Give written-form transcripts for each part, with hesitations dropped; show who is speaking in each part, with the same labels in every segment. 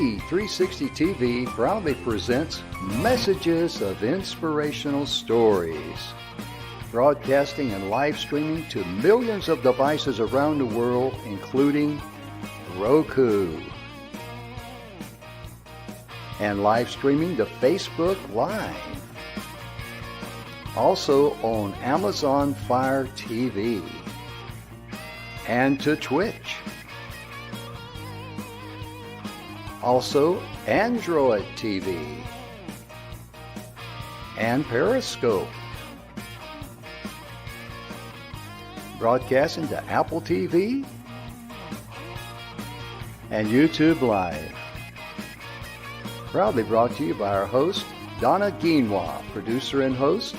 Speaker 1: 360 TV proudly presents Messages of Inspirational Stories, broadcasting and live streaming to millions of devices around the world, including Roku, and live streaming to Facebook Live. Also on Amazon Fire TV and to Twitch. Also Android TV and Periscope. Broadcasting to Apple TV and YouTube Live. Proudly brought to you by our host, Donna, producer and host,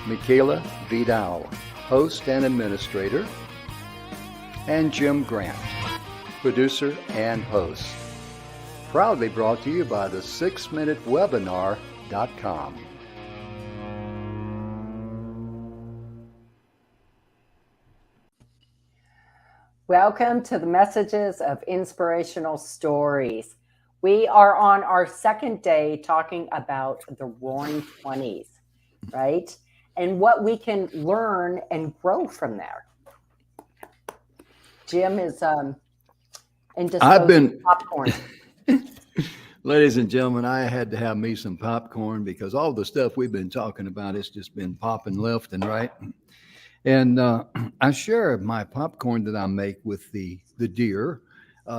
Speaker 1: Michaela Vidal, host and administrator, and Jim Grant, producer and host. Proudly brought to you by the 6minutewebinar.com.
Speaker 2: Welcome to the Messages of Inspirational Stories. We are on our second day talking about the Roaring 20s, right? And what we can learn and grow from there. Jim is into popcorn.
Speaker 1: Ladies and gentlemen, I had to have me some popcorn because all the stuff we've been talking about has just been popping left and right. And I share my popcorn that I make with the deer.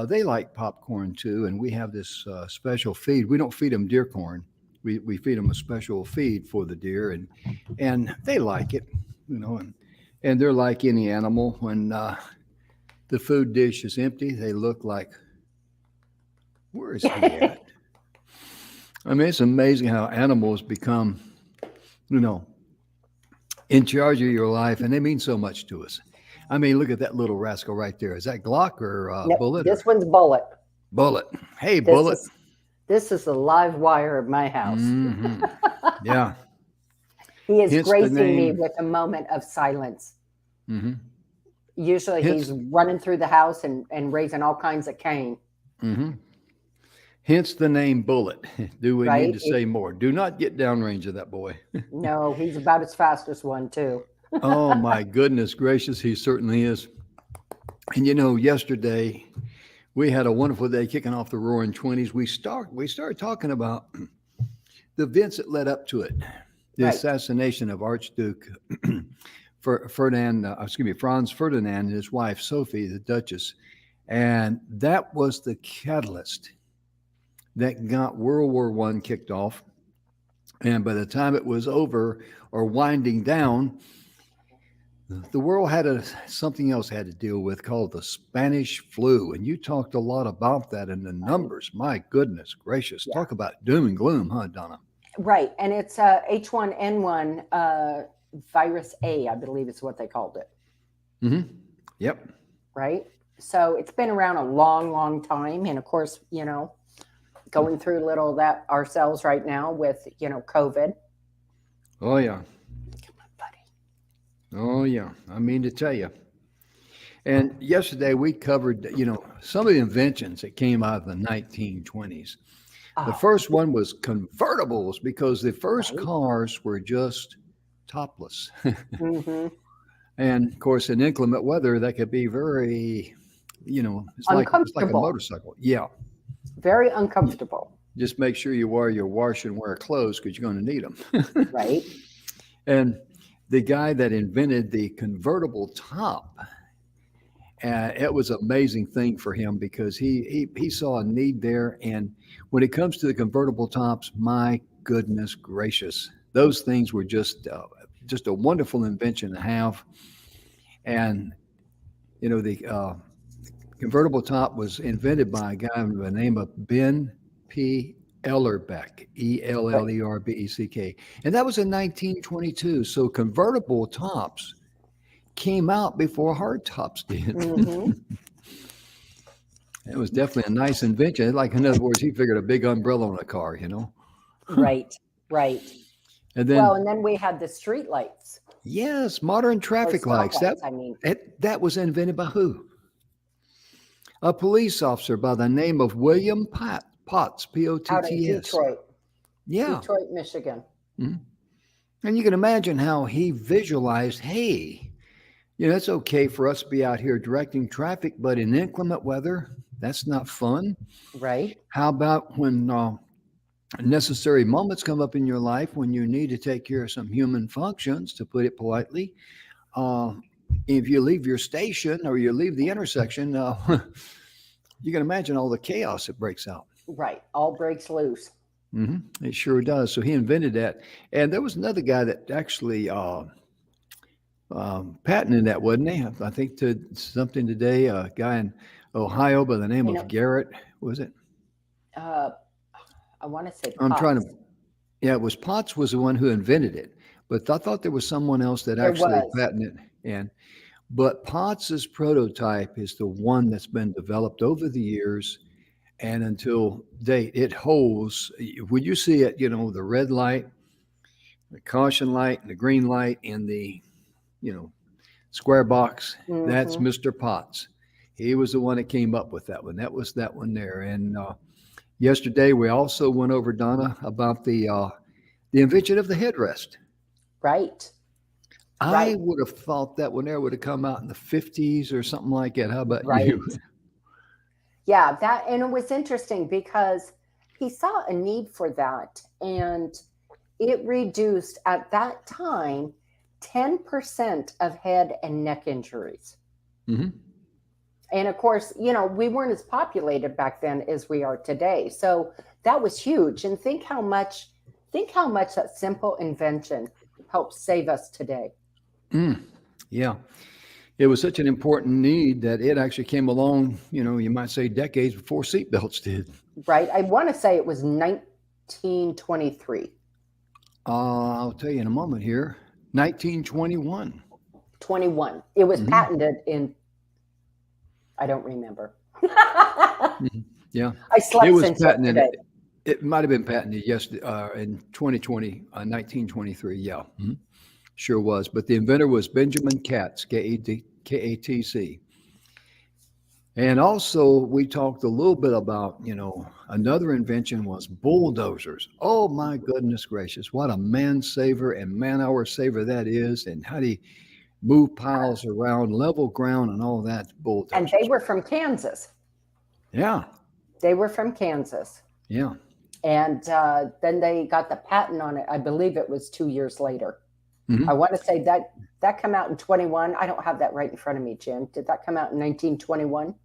Speaker 1: They like popcorn too, and we have this special feed. We don't feed them deer corn. We feed them a special feed for the deer, and they like it, you know. And they're like any animal. When the food dish is empty, they look like, where is he at? I mean, it's amazing how animals become, you know, in charge of your life, and they mean so much to us. I mean, look at that little rascal right there. Is that Glock or Bullet?
Speaker 2: This one's Bullet.
Speaker 1: Bullet. Hey, Bullet.
Speaker 2: This is the live wire of my house.
Speaker 1: Mm-hmm. Yeah.
Speaker 2: He is gracing me with a moment of silence.
Speaker 1: Mm-hmm.
Speaker 2: Usually he's running through the house and raising all kinds of cane.
Speaker 1: Mm-hmm. Hence the name Bullet. Do we need to say more? Do not get downrange of that boy.
Speaker 2: No, he's about as fast as one too.
Speaker 1: Oh my goodness gracious, he certainly is. And you know, yesterday we had a wonderful day kicking off the Roaring 20s. We started talking about the events that led up to it. The assassination of Archduke Franz Ferdinand and his wife Sophie, the Duchess. And that was the catalyst that got World War I kicked off. And by the time it was over or winding down, the world had something else had to deal with called the Spanish flu. And you talked a lot about that in the numbers. My goodness gracious. Yeah. Talk about doom and gloom, huh, Donna?
Speaker 2: Right. And it's H1N1 virus A, I believe is what they called it.
Speaker 1: Mm-hmm. Yep.
Speaker 2: Right. So it's been around a long, long time. And of course, you know, going through a little of that ourselves right now with, you know, COVID.
Speaker 1: Oh, yeah.
Speaker 2: Come on, buddy.
Speaker 1: Oh, yeah. I mean to tell you. And yesterday we covered, you know, some of the inventions that came out of the 1920s. The first one was convertibles, because the first cars were just topless. Mm-hmm. And of course, in inclement weather, that could be very, you know, it's like a motorcycle. Yeah.
Speaker 2: Very uncomfortable.
Speaker 1: Just make sure you wear your wash and wear clothes because you're going to need them.
Speaker 2: Right.
Speaker 1: And the guy that invented the convertible top, it was an amazing thing for him because he saw a need there. And when it comes to the convertible tops, my goodness gracious, those things were just a wonderful invention to have. And, you know, the convertible top was invented by a guy by the name of Ben P. Ellerbeck, Ellerbeck. And that was in 1922. So convertible tops came out before hard tops did. Mm-hmm. It was definitely a nice invention. Like, in other words, he figured a big umbrella on a car, you know?
Speaker 2: Right.
Speaker 1: And then,
Speaker 2: then we had the street lights.
Speaker 1: Yes, modern traffic lights. That was invented by who? a police officer by the name of William Potts,
Speaker 2: Out in
Speaker 1: Potts.
Speaker 2: Detroit,
Speaker 1: Yeah.
Speaker 2: Detroit, Michigan.
Speaker 1: Mhm. And you can imagine how he visualized, hey, it's okay for us to be out here directing traffic, but in inclement weather, that's not fun.
Speaker 2: Right.
Speaker 1: How about when necessary moments come up in your life when you need to take care of some human functions, to put it politely? Uh, if you leave your station or you leave the intersection, you can imagine all the chaos that breaks out.
Speaker 2: Right. All breaks loose.
Speaker 1: It sure does. So he invented that. And there was another guy that actually patented that, wasn't he? I think to something today, a guy in Ohio by the name
Speaker 2: You
Speaker 1: of
Speaker 2: know,
Speaker 1: Garrett, was it?
Speaker 2: uh, I want to say
Speaker 1: I'm trying to,
Speaker 2: Potts.
Speaker 1: yeah, it was Potts was the one who invented it. But I thought there was someone else that
Speaker 2: There
Speaker 1: actually
Speaker 2: was.
Speaker 1: patented it. But Potts's prototype is the one that's been developed over the years, and until date, it holds. When you see it, the red light, the caution light, and the green light, and the you know square box. That's
Speaker 2: Hmm.
Speaker 1: Mr. Potts. He was the one that came up with that one. That was that one there. And yesterday we also went over, Donna, about the invention of the headrest.
Speaker 2: Right.
Speaker 1: I
Speaker 2: Right.
Speaker 1: would have thought that one there would have come out in the 50s or something like that. How about you?
Speaker 2: Right. Yeah. That, and it was interesting because he saw a need for that. And it reduced at that time 10% of head and neck injuries.
Speaker 1: Hmm.
Speaker 2: And of course, we weren't as populated back then as we are today. So that was huge. And think how much that simple invention helps save us today.
Speaker 1: Yeah. It was such an important need that it actually came along, you might say decades before seatbelts did.
Speaker 2: Right. I want to say it was 1923.
Speaker 1: I'll tell you in a moment here. 1921.
Speaker 2: 21. It was
Speaker 1: Hmm.
Speaker 2: patented in, I don't remember.
Speaker 1: Hmm. Yeah.
Speaker 2: I
Speaker 1: It
Speaker 2: slept
Speaker 1: was
Speaker 2: since
Speaker 1: patented.
Speaker 2: yesterday.
Speaker 1: It might have been patented, yes, in 2020, 1923. Yeah. Sure was. But the inventor was Benjamin Katz, Katz. And also, we talked a little bit about, another invention was bulldozers. Oh, my goodness gracious. What a man saver and man hour saver that is. And how do you move piles around, level ground, and all that?
Speaker 2: And they
Speaker 1: Bulldozers.
Speaker 2: were from Kansas.
Speaker 1: Yeah.
Speaker 2: They were from Kansas.
Speaker 1: Yeah.
Speaker 2: And then they got the patent on it. I believe it was 2 years later.
Speaker 1: Hmm.
Speaker 2: I want to say that come out in 21. I don't have that right in front of me, Jim. Did that come out in 1921?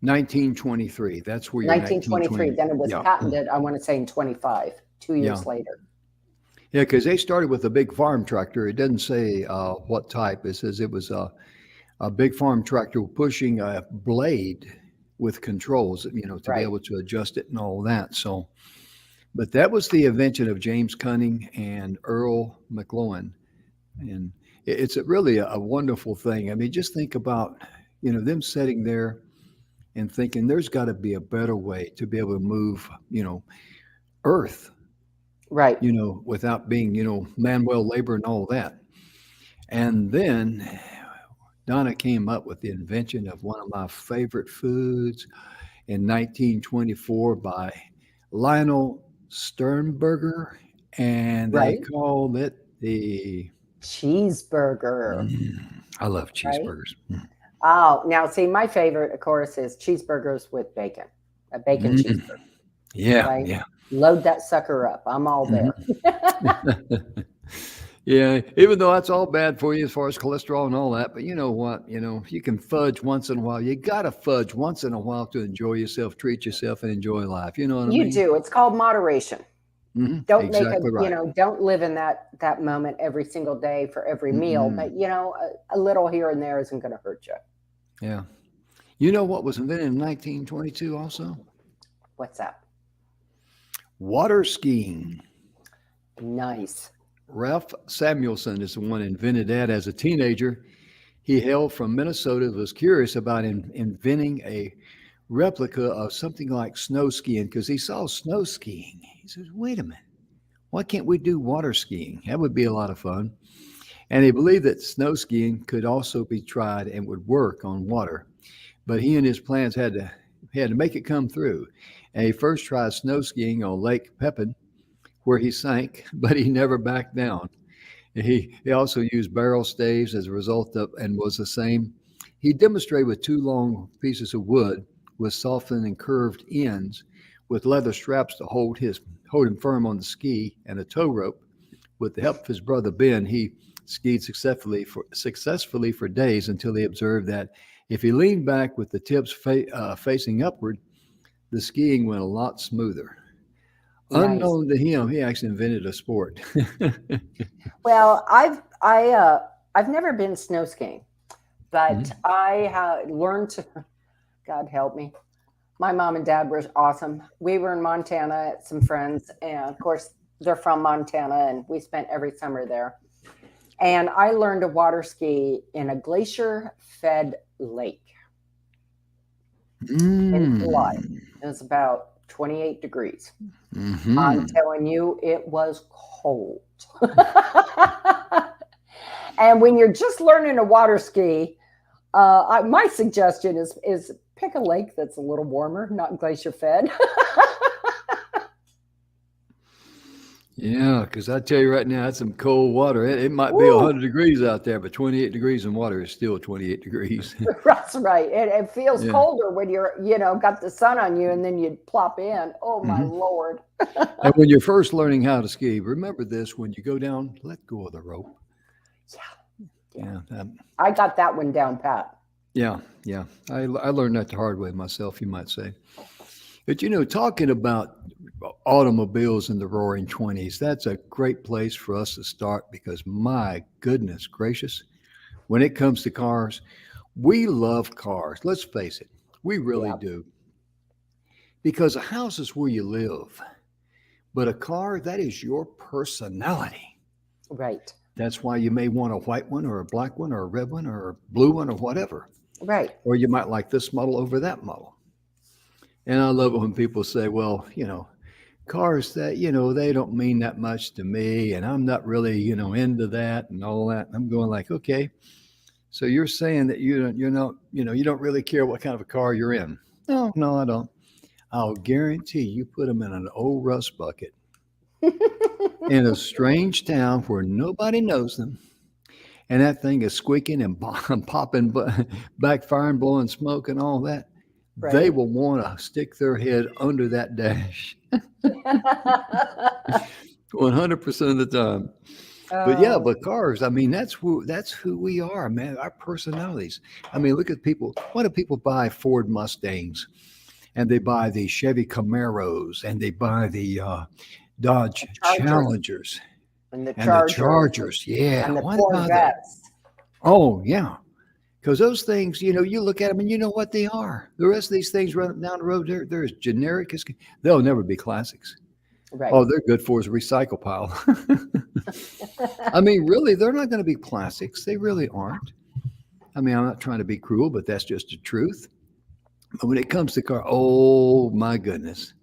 Speaker 1: 1923. That's where your
Speaker 2: 1923.
Speaker 1: 1920.
Speaker 2: Then it was
Speaker 1: Yeah.
Speaker 2: patented, I want to say, in 25, 2 years
Speaker 1: Yeah.
Speaker 2: later.
Speaker 1: Yeah. Because they started with a big farm tractor. It doesn't say what type. It says it was a big farm tractor pushing a blade with controls, to be
Speaker 2: Right.
Speaker 1: able to adjust it and all that. So, but that was the invention of James Cunning and Earl McLowen. And it's really a wonderful thing. I mean, just think about, them sitting there and thinking there's got to be a better way to be able to move, Earth,
Speaker 2: Right.
Speaker 1: without being, manual labor and all that. And then Donna came up with the invention of one of my favorite foods in 1924 by Lionel Sternberger, and they
Speaker 2: Right.
Speaker 1: called it the
Speaker 2: Cheeseburger.
Speaker 1: I love
Speaker 2: Right.
Speaker 1: cheeseburgers.
Speaker 2: Oh, now see, my favorite, of course, is cheeseburgers with bacon, a bacon
Speaker 1: Mm.
Speaker 2: cheeseburger.
Speaker 1: Yeah,
Speaker 2: Right.
Speaker 1: yeah.
Speaker 2: Load that sucker up. I'm all there.
Speaker 1: Yeah, even though that's all bad for you as far as cholesterol and all that, but you know what? You can fudge once in a while. You got to fudge once in a while to enjoy yourself, treat yourself, and enjoy life. You know what I
Speaker 2: You
Speaker 1: mean?
Speaker 2: do. It's called moderation. Don't make
Speaker 1: Exactly right.
Speaker 2: don't live in that moment every single day for every meal, but
Speaker 1: Mm-mm.
Speaker 2: a little here and there isn't going to hurt you.
Speaker 1: Yeah. You know what was invented in 1922 also?
Speaker 2: What's that?
Speaker 1: Water skiing.
Speaker 2: Nice.
Speaker 1: Ralph Samuelson is the one who invented that as a teenager. He hailed from Minnesota, was curious about inventing a replica of something like snow skiing because he saw snow skiing. He says, wait a minute, why can't we do water skiing? That would be a lot of fun. And he believed that snow skiing could also be tried and would work on water. but he and his plans had to make it come through. And he first tried snow skiing on Lake Pepin, where he sank, but he never backed down. He also used barrel staves as a result of, and was the same. He demonstrated with two long pieces of wood with softened and curved ends, with leather straps to hold him firm on the ski, and a tow rope. With the help of his brother Ben, he skied successfully for days until he observed that if he leaned back with the tips facing upward, the skiing went a lot smoother.
Speaker 2: Nice.
Speaker 1: Unknown to him, he actually invented a sport.
Speaker 2: Well, I've never been snow skiing, but I have learned to. God help me. My mom and dad were awesome. We were in Montana at some friends, and of course they're from Montana, and we spent every summer there. And I learned to water ski in a glacier-fed lake in July. It was about 28 degrees. I'm telling you, it was cold. And when you're just learning to water ski, my suggestion is pick a lake that's a little warmer, not glacier fed.
Speaker 1: Yeah, because I tell you right now, that's some cold water. It might be 100 degrees out there, but 28 degrees in water is still 28 degrees.
Speaker 2: That's right. It feels colder when you're, got the sun on you and then you plop in. Oh, my Lord.
Speaker 1: And when you're first learning how to ski, remember this: when you go down, let go of the rope. Yeah.
Speaker 2: I got that one down pat.
Speaker 1: Yeah. I learned that the hard way myself, you might say. But, talking about automobiles in the Roaring 20s, that's a great place for us to start because, my goodness gracious, when it comes to cars, we love cars. Let's face it, we really do. Because a house is where you live, but a car, that is your personality.
Speaker 2: Right.
Speaker 1: That's why you may want a white one or a black one or a red one or a blue one or whatever.
Speaker 2: Right.
Speaker 1: Or you might like this model over that model. And I love it when people say, well, cars that, they don't mean that much to me. And I'm not really, into that and all that. I'm going like, okay, so you're saying that you don't really care what kind of a car you're in. No, I don't. I'll guarantee you put them in an old rust bucket in a strange town where nobody knows them. And that thing is squeaking and popping, backfiring, blowing smoke and all that. Right. They will want to stick their head under that dash 100% of the time. But cars, I mean, that's who we are, man. Our personalities. I mean, look at people. Why do people buy Ford Mustangs, and they buy the Chevy Camaros, and they buy the Dodge Challengers,
Speaker 2: and the
Speaker 1: Chargers? Yeah,
Speaker 2: and the Corvettes.
Speaker 1: Oh yeah. Because those things, you look at them and you know what they are. The rest of these things running down the road, they're as generic as they'll never be classics.
Speaker 2: Right.
Speaker 1: Oh, they're good for as a recycle pile. I mean, really, they're not going to be classics. They really aren't. I mean, I'm not trying to be cruel, but that's just the truth. But when it comes to car, oh my goodness,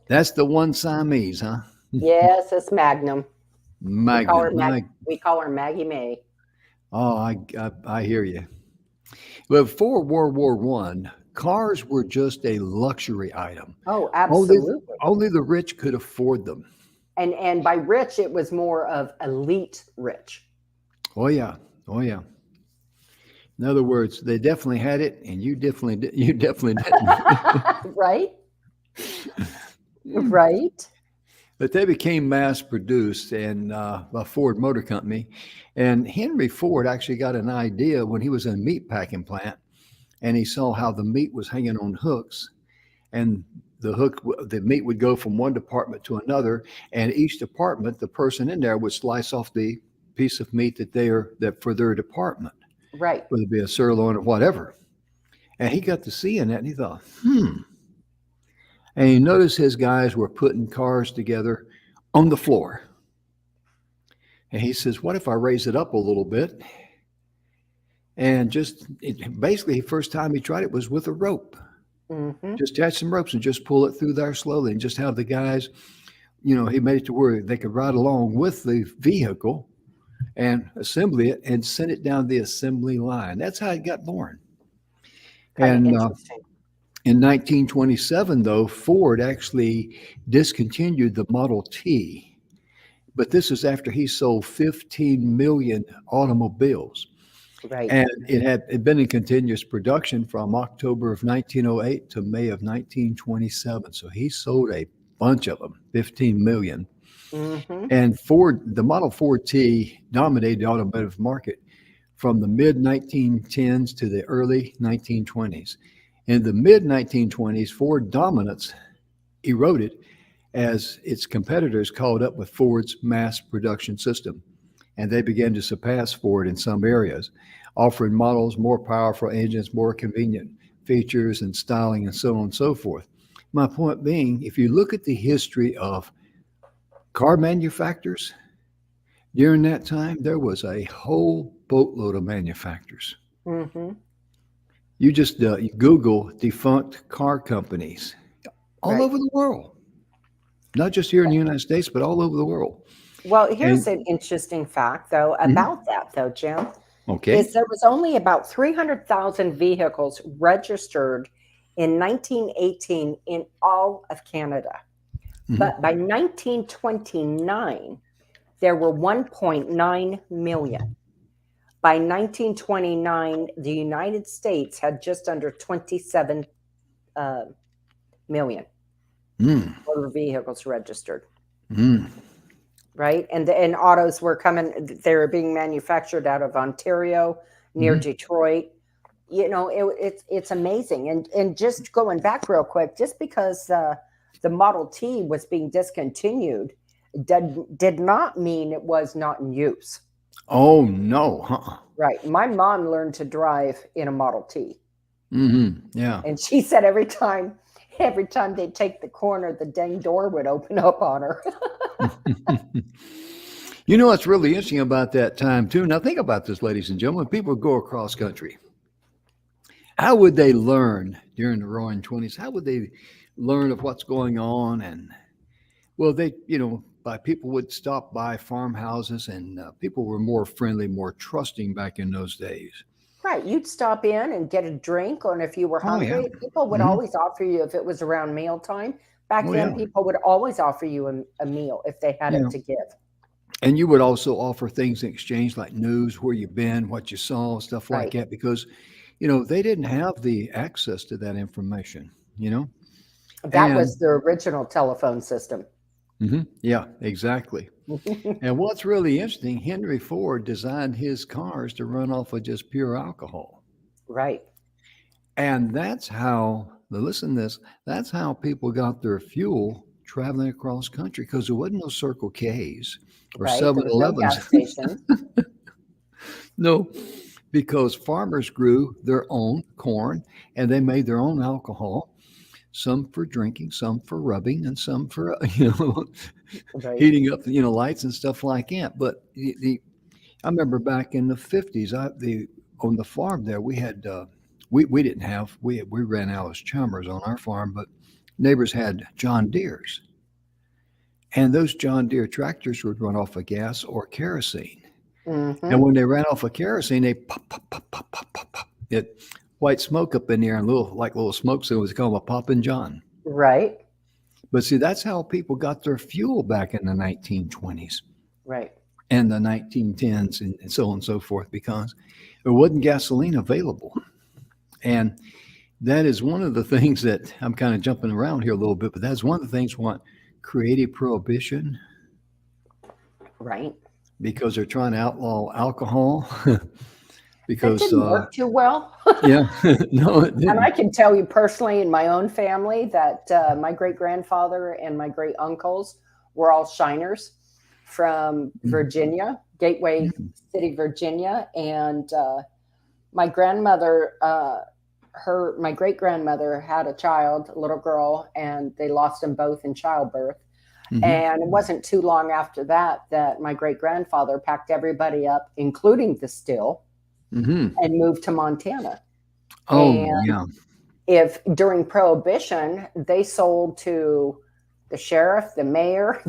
Speaker 1: that's the one Siamese, huh?
Speaker 2: Yes, it's Magnum.
Speaker 1: Magnum.
Speaker 2: We call her Maggie May.
Speaker 1: Oh, I hear you. But before World War I, cars were just a luxury item.
Speaker 2: Oh, absolutely.
Speaker 1: Only the rich could afford them.
Speaker 2: And by rich, it was more of elite rich.
Speaker 1: Oh yeah. In other words, they definitely had it, and you definitely didn't.
Speaker 2: Right. Right.
Speaker 1: But they became mass produced and by Ford Motor Company. And Henry Ford actually got an idea when he was in a meat packing plant, and he saw how the meat was hanging on hooks, and the meat would go from one department to another, and each department, the person in there would slice off the piece of meat that for their department.
Speaker 2: Right.
Speaker 1: Whether it be a sirloin or whatever. And he got to seeing that, and he thought, And he noticed his guys were putting cars together on the floor. And he says, what if I raise it up a little bit? And basically, the first time he tried it was with a rope. Mm-hmm. Just attach some ropes and just pull it through there slowly and just have the guys, he made it to where they could ride along with the vehicle and assemble it and send it down the assembly line. That's how it got born.
Speaker 2: Kind of
Speaker 1: And
Speaker 2: interesting.
Speaker 1: in 1927, though, Ford actually discontinued the Model T. But this is after he sold 15 million automobiles.
Speaker 2: Right.
Speaker 1: And it had been in continuous production from October of 1908 to May of 1927. So he sold a bunch of them, 15 million.
Speaker 2: Mm-hmm.
Speaker 1: And Ford, the Model 4T dominated the automotive market from the mid 1910s to the early 1920s. In the mid 1920s, Ford dominance eroded as its competitors caught up with Ford's mass production system, and they began to surpass Ford in some areas, offering models more powerful engines, more convenient features and styling, and so on and so forth. My point being, if you look at the history of car manufacturers during that time, there was a whole boatload of manufacturers.
Speaker 2: Mm-hmm.
Speaker 1: You just you Google defunct car companies all
Speaker 2: Right.
Speaker 1: over the world, not just here in the United States, but all over the world.
Speaker 2: Well, here's
Speaker 1: And
Speaker 2: an interesting fact, though,
Speaker 1: mhm,
Speaker 2: about that, though, Jim,
Speaker 1: okay,
Speaker 2: is there was only about 300,000 vehicles registered in 1918 in all of Canada.
Speaker 1: mhm,
Speaker 2: But by 1929, there were 1.9 million. By 1929, the United States had just under 27 uh, million
Speaker 1: mm,
Speaker 2: motor vehicles registered,
Speaker 1: mm,
Speaker 2: right? And autos were coming; they were being manufactured out of Ontario, near
Speaker 1: mhm.
Speaker 2: Detroit. You know, it's amazing. And just going back real quick, just because the Model T was being discontinued did not mean it was not in use.
Speaker 1: Oh no, huh?
Speaker 2: Right. My mom learned to drive in a Model T.
Speaker 1: Yeah.
Speaker 2: And she said every time they'd take the corner, the dang door would open up on her.
Speaker 1: You know what's really interesting about that time too? Now think about this, ladies and gentlemen. People go across country. How would they learn during the Roaring Twenties? How would they learn of what's going on? And well, by people would stop by farmhouses, and people were more friendly, more trusting back in those days.
Speaker 2: Right. You'd stop in and get a drink, and if you were
Speaker 1: Oh yeah.
Speaker 2: hungry, people would
Speaker 1: Hmm.
Speaker 2: always offer you, if it was around mealtime. Back
Speaker 1: Oh
Speaker 2: then,
Speaker 1: yeah.
Speaker 2: people would always offer you a meal if they had it
Speaker 1: Yeah.
Speaker 2: to give.
Speaker 1: And you would also offer things in exchange like news, where you've been, what you saw, stuff like
Speaker 2: Right.
Speaker 1: that, because they didn't have the access to that information, you know?
Speaker 2: That was
Speaker 1: And
Speaker 2: the original telephone system.
Speaker 1: yeah, exactly. And what's really interesting, Henry Ford designed his cars to run off of just pure alcohol.
Speaker 2: Right.
Speaker 1: And that's how, now listen to this, that's how people got their fuel traveling across country, because there wasn't no Circle K's or
Speaker 2: Right. There
Speaker 1: 7
Speaker 2: was no
Speaker 1: Elevens.
Speaker 2: gas station.
Speaker 1: No, because farmers grew their own corn and they made their own alcohol, some for drinking, some for rubbing, and some for,
Speaker 2: Right.
Speaker 1: heating up, lights and stuff like that. But I remember back in the 50s, on the farm there, we had, we didn't have, we ran Alice Chalmers on our farm, but neighbors had John Deere's. And those John Deere tractors would run off of gas or kerosene. And
Speaker 2: Hmm.
Speaker 1: when they ran off of kerosene, they pop, pop, pop, pop, pop, pop, pop. It white smoke up in there, and little smoke. So it was called a Poppin' John.
Speaker 2: Right.
Speaker 1: But see, that's how people got their fuel back in the 1920s
Speaker 2: Right.
Speaker 1: and the 1910s, and so on and so forth, because there wasn't gasoline available. And that is one of the things that I'm kind of jumping around here a little bit, but that's one of the things what created prohibition,
Speaker 2: Right.
Speaker 1: because they're trying to outlaw alcohol.
Speaker 2: That
Speaker 1: Because
Speaker 2: didn't work too well.
Speaker 1: yeah, no, it
Speaker 2: And I
Speaker 1: didn't.
Speaker 2: can tell you personally in my own family that my great grandfather and my great uncles were all shiners from Virginia, Gateway City, Virginia. And my grandmother, my great grandmother had a child, a little girl, and they lost them both in childbirth.
Speaker 1: Mhm.
Speaker 2: And it wasn't too long after that that my great grandfather packed everybody up, including the still,
Speaker 1: Mhm.
Speaker 2: and moved to Montana.
Speaker 1: Oh,
Speaker 2: And
Speaker 1: yeah.
Speaker 2: if during Prohibition, they sold to the sheriff, the mayor,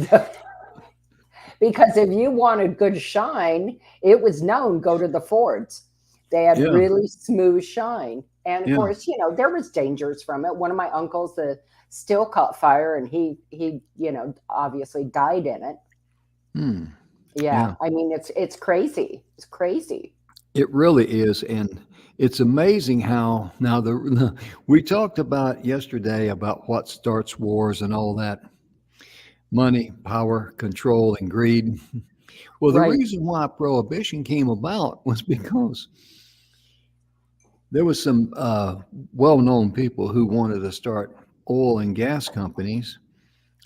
Speaker 2: because if you wanted good shine, it was known, go to the Fords. They had
Speaker 1: Yeah.
Speaker 2: really smooth shine. And of
Speaker 1: Yeah.
Speaker 2: course, there was dangers from it. One of my uncles, the still caught fire, and he obviously died in it.
Speaker 1: Hmm.
Speaker 2: Yeah,
Speaker 1: Yeah.
Speaker 2: I mean, it's crazy. It's crazy.
Speaker 1: It really is, and it's amazing how now we talked about yesterday about what starts wars and all that money, power, control, and greed. Well, the
Speaker 2: Right.
Speaker 1: reason why prohibition came about was because there was some well-known people who wanted to start oil and gas companies,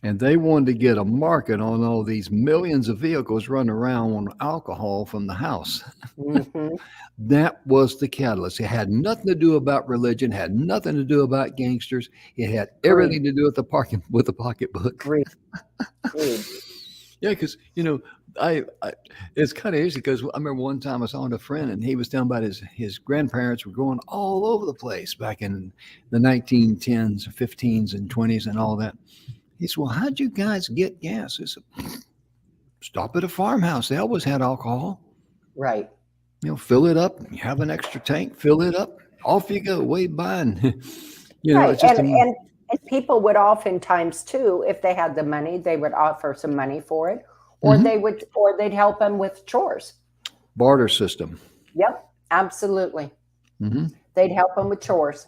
Speaker 1: and they wanted to get a market on all these millions of vehicles running around on alcohol from the house.
Speaker 2: Hmm.
Speaker 1: That was the catalyst. It had nothing to do about religion, had nothing to do about gangsters. It had
Speaker 2: Greed,
Speaker 1: everything to do with the pocketbook.
Speaker 2: greed, greed.
Speaker 1: Yeah, because I it's kind of easy because I remember one time I was on a friend and he was telling about his grandparents were going all over the place back in the 1910s, 15s, and 20s and all that. He said, "Well, how'd you guys get gas?" I said, "Stop at a farmhouse. They always had alcohol.
Speaker 2: Right.
Speaker 1: Fill it up. You have an extra tank. Fill it up. Off you go. Way by." And
Speaker 2: Right.
Speaker 1: it's just
Speaker 2: And people would oftentimes too, if they had the money, they would offer some money for it, or
Speaker 1: Mhm.
Speaker 2: they'd help them with chores.
Speaker 1: barter system.
Speaker 2: Yep, absolutely.
Speaker 1: Hmm.
Speaker 2: They'd help them with chores.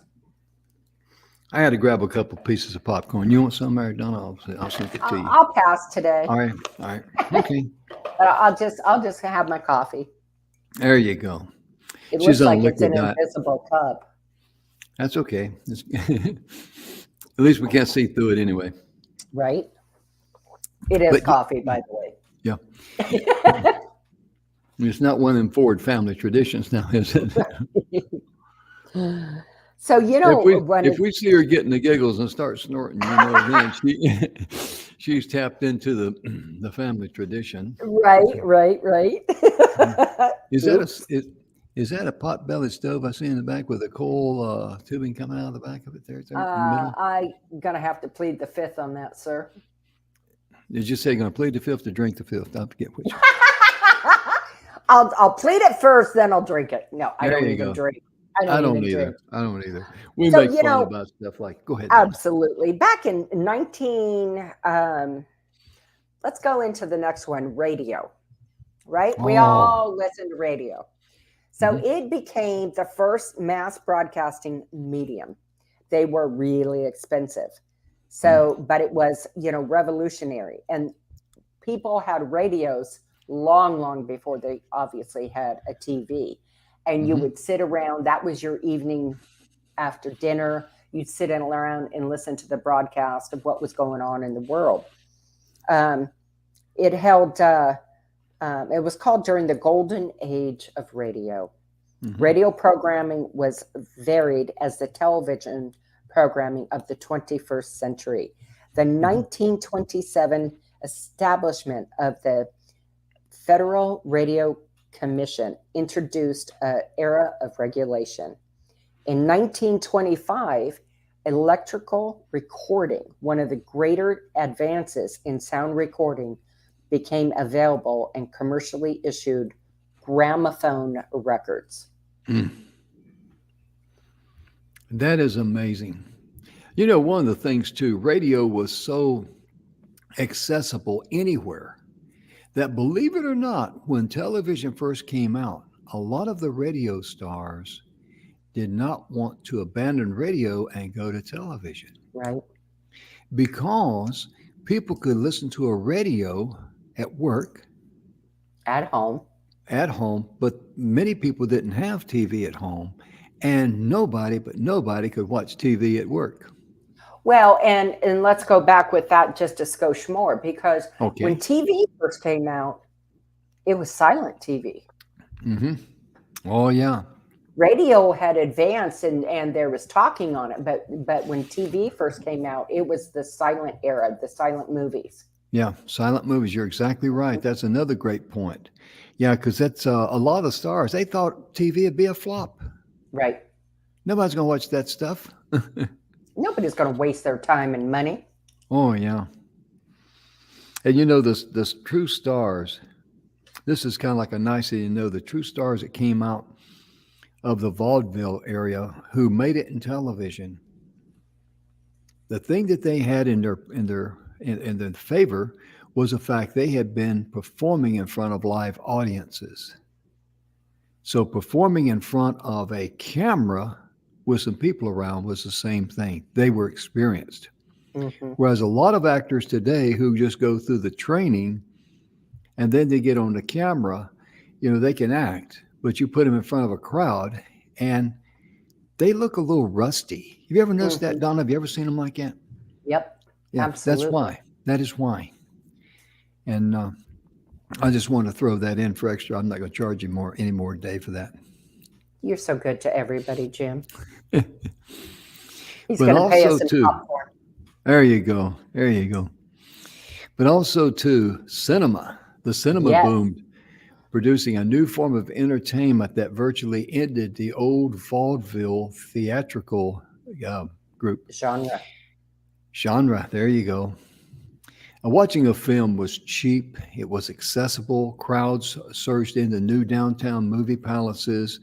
Speaker 1: I had to grab a couple pieces of popcorn. You want some, Mary Donna? I'll send it to you.
Speaker 2: I'll pass today.
Speaker 1: All right. All right. Okay.
Speaker 2: But I'll just have my coffee.
Speaker 1: There you go.
Speaker 2: It
Speaker 1: She's
Speaker 2: looks
Speaker 1: on a
Speaker 2: like it's
Speaker 1: liquid
Speaker 2: an
Speaker 1: diet.
Speaker 2: invisible cup.
Speaker 1: That's okay. At least we can't see through it anyway.
Speaker 2: Right? It is
Speaker 1: But
Speaker 2: coffee, by the way.
Speaker 1: yeah, it's not one of them Ford family traditions now, is it?
Speaker 2: So
Speaker 1: If we see her getting the giggles and start snorting, then she's tapped into the family tradition.
Speaker 2: right.
Speaker 1: Is that
Speaker 2: Oops.
Speaker 1: is that a pot-bellied stove I see in the back with a coal tubing coming out of the back of it there in the middle?
Speaker 2: I'm gonna have to plead the fifth on that, sir.
Speaker 1: Did you say going to plead the fifth or drink the fifth? I forget which.
Speaker 2: I'll plead it first, then I'll drink it. No, I
Speaker 1: There
Speaker 2: don't
Speaker 1: you
Speaker 2: even
Speaker 1: go.
Speaker 2: drink.
Speaker 1: I don't
Speaker 2: even
Speaker 1: either.
Speaker 2: drink.
Speaker 1: I don't either. We
Speaker 2: So,
Speaker 1: make fun about stuff like. Go ahead. Donna.
Speaker 2: absolutely. Back in 19, let's go into the next one, radio, right? We
Speaker 1: Oh.
Speaker 2: all listen to radio. So
Speaker 1: Mhm.
Speaker 2: it became the first mass broadcasting medium. They were really expensive. So, but it was, revolutionary. And people had radios long before they obviously had a TV. And you
Speaker 1: Mhm.
Speaker 2: would sit around, that was your evening after dinner. You'd sit around and listen to the broadcast of what was going on in the world. It held, it was called during the golden age of radio.
Speaker 1: Mhm.
Speaker 2: Radio programming was varied as the television programming of the 21st century. The 1927 establishment of the Federal Radio Commission introduced an era of regulation. In 1925, electrical recording, one of the greater advances in sound recording, became available and commercially issued gramophone records.
Speaker 1: That is amazing. One of the things too, radio was so accessible anywhere that, believe it or not, when television first came out, a lot of the radio stars did not want to abandon radio and go to television
Speaker 2: Right.
Speaker 1: because people could listen to a radio at work,
Speaker 2: At home.
Speaker 1: at home, but many people didn't have TV at home, and nobody could watch TV at work.
Speaker 2: Well, and let's go back with that just a skosh more, because
Speaker 1: Okay.
Speaker 2: when TV first came out, it was silent TV.
Speaker 1: Mm-hmm. Oh yeah.
Speaker 2: Radio had advanced and there was talking on it, but when TV first came out, it was the silent era, the silent movies.
Speaker 1: Yeah, silent movies. You're exactly right. That's another great point. Yeah, because that's a lot of stars. They thought TV would be a flop.
Speaker 2: Right.
Speaker 1: Nobody's going to watch that stuff.
Speaker 2: Nobody's going to waste their time and money.
Speaker 1: Oh, yeah. And this true stars, this is kind of like a nicety to know the true stars that came out of the vaudeville area who made it in television, the thing that they had in their favor was the fact they had been performing in front of live audiences. So performing in front of a camera with some people around was the same thing. They were experienced.
Speaker 2: Hmm.
Speaker 1: Whereas a lot of actors today who just go through the training and then they get on the camera, they can act, but you put them in front of a crowd and they look a little rusty. Have you ever noticed that,
Speaker 2: Hmm.
Speaker 1: Donna? Have you ever seen them like that?
Speaker 2: Yep.
Speaker 1: Yeah, that's
Speaker 2: Absolutely.
Speaker 1: why. That is why. And I just want to throw that in for extra. I'm not going to charge you any more today for that.
Speaker 2: You're so good to everybody, Jim. He's
Speaker 1: But
Speaker 2: going to pay
Speaker 1: also
Speaker 2: us in
Speaker 1: too,
Speaker 2: popcorn.
Speaker 1: there you go. There you go. But also too, cinema. The cinema
Speaker 2: Yes.
Speaker 1: boomed, producing a new form of entertainment that virtually ended the old vaudeville theatrical group genre. There you go. Watching a film was cheap. It was accessible. Crowds surged into new downtown movie palaces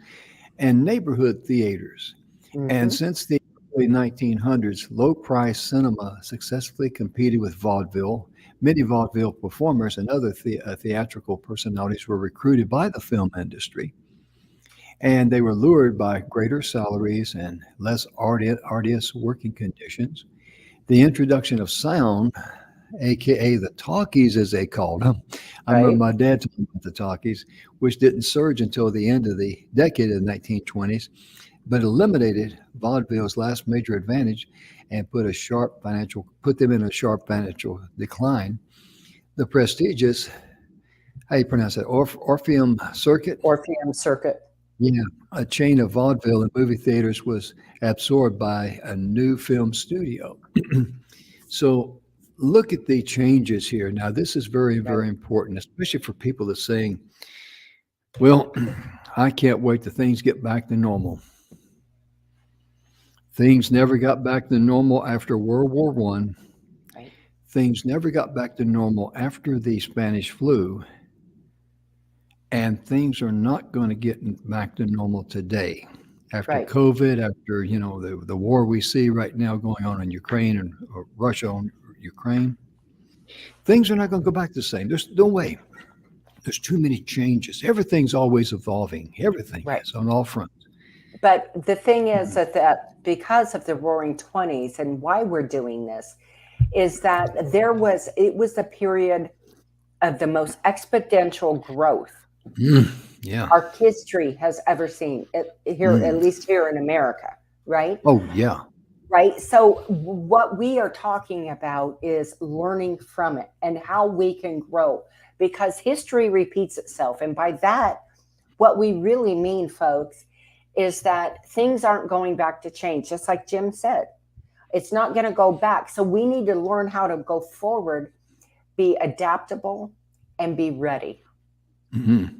Speaker 1: and neighborhood theaters. And
Speaker 2: Hmm.
Speaker 1: since the early 1900s, low-price cinema successfully competed with vaudeville. Many vaudeville performers and other theatrical personalities were recruited by the film industry, and they were lured by greater salaries and less arduous working conditions. The introduction of sound, aka the talkies as they called them. I remember
Speaker 2: Right.
Speaker 1: my dad talking about the talkies, which didn't surge until the end of the decade of the 1920s, but eliminated vaudeville's last major advantage and put them in a sharp financial decline. The prestigious, how you pronounce that, Orpheum Circuit,
Speaker 2: Orpheum Circuit.
Speaker 1: yeah, a chain of vaudeville and movie theaters, was absorbed by a new film studio. So look at the changes here. Now, this is very,
Speaker 2: Right.
Speaker 1: very important, especially for people that saying, well, I can't wait till things get back to normal. Things never got back to normal after World War One.
Speaker 2: Right.
Speaker 1: Things never got back to normal after the Spanish flu. And things are not going to get back to normal today. After
Speaker 2: Right.
Speaker 1: COVID, after the war we see right now going on in Ukraine and Russia on Ukraine, things are not going to go back the same. There's no way. There's too many changes. Everything's always evolving. Everything
Speaker 2: Right.
Speaker 1: is on all fronts.
Speaker 2: But the thing is
Speaker 1: Mhm.
Speaker 2: that because of the Roaring Twenties and why we're doing this is that it was a period of the most exponential growth
Speaker 1: Yeah.
Speaker 2: our history has ever seen here, at
Speaker 1: Mm.
Speaker 2: least here in America, right?
Speaker 1: Oh, yeah.
Speaker 2: Right. So what we are talking about is learning from it and how we can grow because history repeats itself. And by that, what we really mean, folks, is that things aren't going back to change, just like Jim said. It's not going to go back. So we need to learn how to go forward, be adaptable, and be ready.
Speaker 1: Mhm.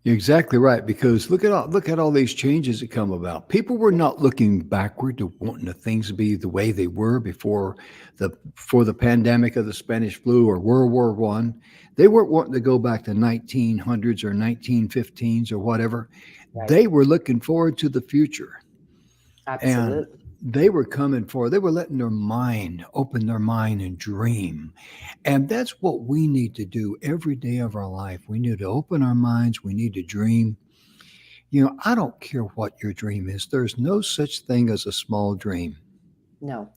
Speaker 1: You're exactly right, because look at all these changes that come about. People were not looking backward to wanting the things to be the way they were before the pandemic of the Spanish flu or World War One. They weren't wanting to go back to 1900s or 1915s or whatever.
Speaker 2: Right.
Speaker 1: They were looking forward to the future, and
Speaker 2: Absolutely.
Speaker 1: they were coming forward. They were letting open their mind and dream. And that's what we need to do every day of our life. We need to open our minds. We need to dream. I don't care what your dream is. There's no such thing as a small dream.
Speaker 2: No.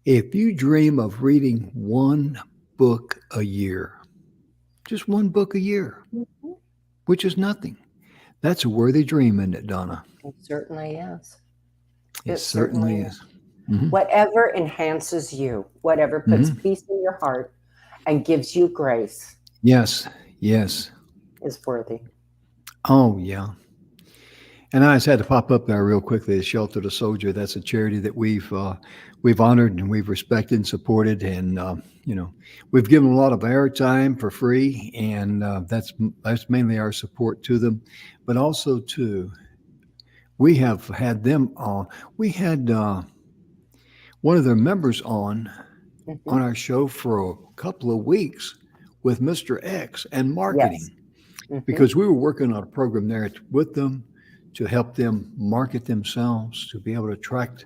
Speaker 1: If you dream of reading one book a year, just one book a year,
Speaker 2: Mhm.
Speaker 1: which is nothing, that's a worthy dream, isn't it, Donna?
Speaker 2: It certainly is.
Speaker 1: It
Speaker 2: It
Speaker 1: certainly
Speaker 2: certainly is.
Speaker 1: is. Hmm.
Speaker 2: Whatever enhances you, whatever puts
Speaker 1: Hmm.
Speaker 2: peace in your heart and gives you grace
Speaker 1: Yes, yes.
Speaker 2: is worthy.
Speaker 1: Oh, yeah. And I just had to pop up there real quickly. The Shelter the Soldier. That's a charity that we've honored and we've respected and supported, and we've given a lot of airtime for free, and that's mainly our support to them. But also too, we have had them on. We had one of their members on
Speaker 2: Mhm.
Speaker 1: our show for a couple of weeks with Mr. X and
Speaker 2: Yes.
Speaker 1: marketing
Speaker 2: Hmm.
Speaker 1: because we were working on a program there with them. to help them market themselves, to be able to attract,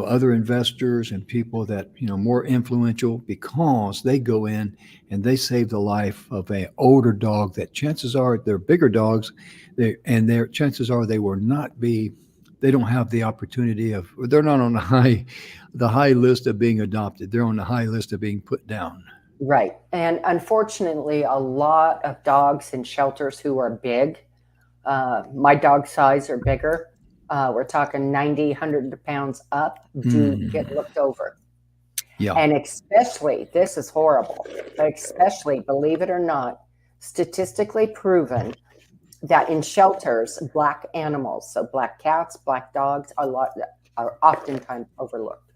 Speaker 1: other investors and people that, more influential, because they go in and they save the life of an older dog that chances are they're bigger dogs, their chances are they will not be, they don't have the opportunity of, they're not on the high list of being adopted. They're on the high list of being put down.
Speaker 2: Right. And unfortunately, a lot of dogs in shelters who are big, my dog size or bigger, we're talking 90, 100 pounds up, do get looked over.
Speaker 1: Yeah.
Speaker 2: And especially, this is horrible, but especially, believe it or not, statistically proven that in shelters, black animals, so black cats, black dogs, are oftentimes overlooked.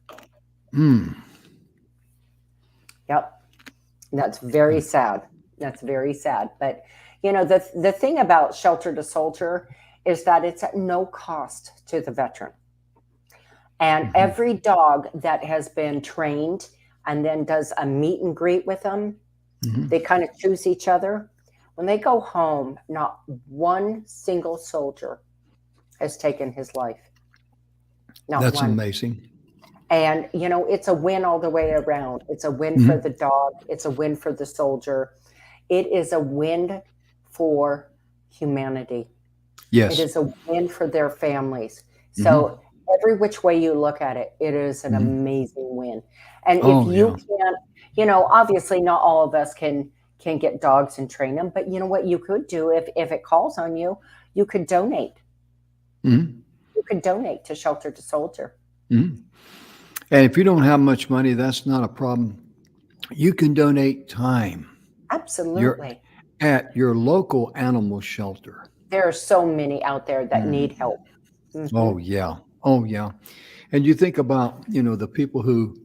Speaker 2: Yep. That's very sad. That's very sad. But, the thing about Shelter to Soldier is that it's at no cost to the veteran. And every dog that has been trained and then does a meet and greet with them, they kind of choose each other. When they go home, not one single soldier has taken his life. Not
Speaker 1: That's
Speaker 2: one.
Speaker 1: amazing.
Speaker 2: And, it's a win all the way around. It's a win for the dog. It's a win for the soldier. It is a win for humanity.
Speaker 1: Yes.
Speaker 2: It is a win for their families. So every which way you look at it, it is an amazing win. And if you can't, obviously not all of us can get dogs and train them, but you know what you could do if it calls on you, you could donate. You could donate to Shelter to Soldier.
Speaker 1: And if you don't have much money, that's not a problem. You can donate time.
Speaker 2: Absolutely.
Speaker 1: At your local animal shelter.
Speaker 2: There are so many out there that need help.
Speaker 1: Oh, yeah. Oh, yeah. And you think about, the people who,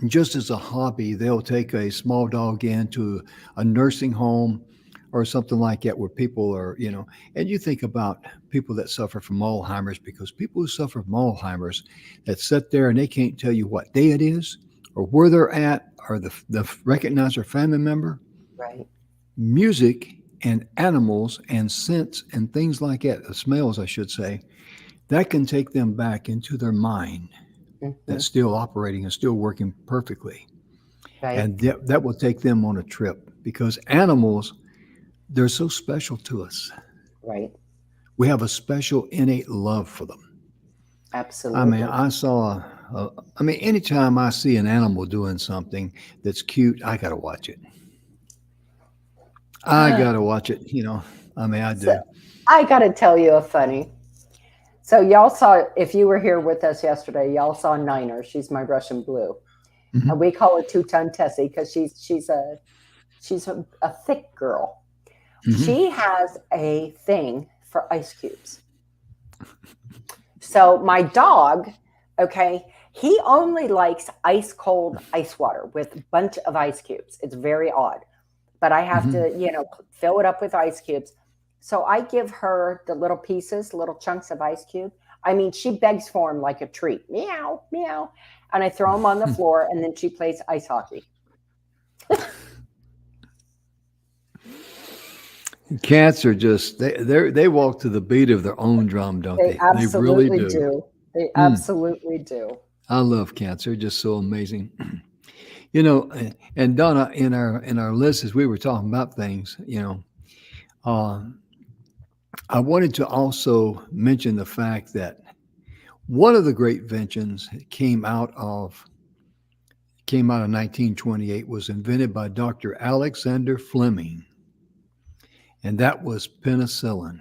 Speaker 1: just as a hobby, they'll take a small dog into a nursing home or something like that where people are, and you think about people that suffer from Alzheimer's, because people who suffer from Alzheimer's that sit there and they can't tell you what day it is or where they're at or the recognize their family member.
Speaker 2: Right.
Speaker 1: Music and animals and scents and things like that, the smells, I should say, that can take them back into their mind that's still operating and still working perfectly.
Speaker 2: Right.
Speaker 1: And that will take them on a trip, because animals, they're so special to us.
Speaker 2: Right.
Speaker 1: We have a special innate love for them.
Speaker 2: Absolutely.
Speaker 1: Anytime I see an animal doing something that's cute, I got to watch it. I do.
Speaker 2: So, I got to tell you a funny. So y'all saw, if you were here with us yesterday, y'all saw Niner. She's my Russian blue. And we call her Two-Ton Tessie because she's a thick girl. She has a thing for ice cubes. So my dog, he only likes ice cold ice water with a bunch of ice cubes. It's very odd. But I have to, fill it up with ice cubes. So I give her the little pieces, little chunks of ice cube. I mean, she begs for them like a treat. Meow, meow. And I throw them on the floor, and then she plays ice hockey.
Speaker 1: Cats are just, they walk to the beat of their own drum, don't they?
Speaker 2: They
Speaker 1: really
Speaker 2: do. They absolutely do.
Speaker 1: I love cats. They're just so amazing. And Donna, in our list, as we were talking about things, I wanted to also mention the fact that one of the great inventions that came out of 1928 was invented by Dr. Alexander Fleming, and that was penicillin.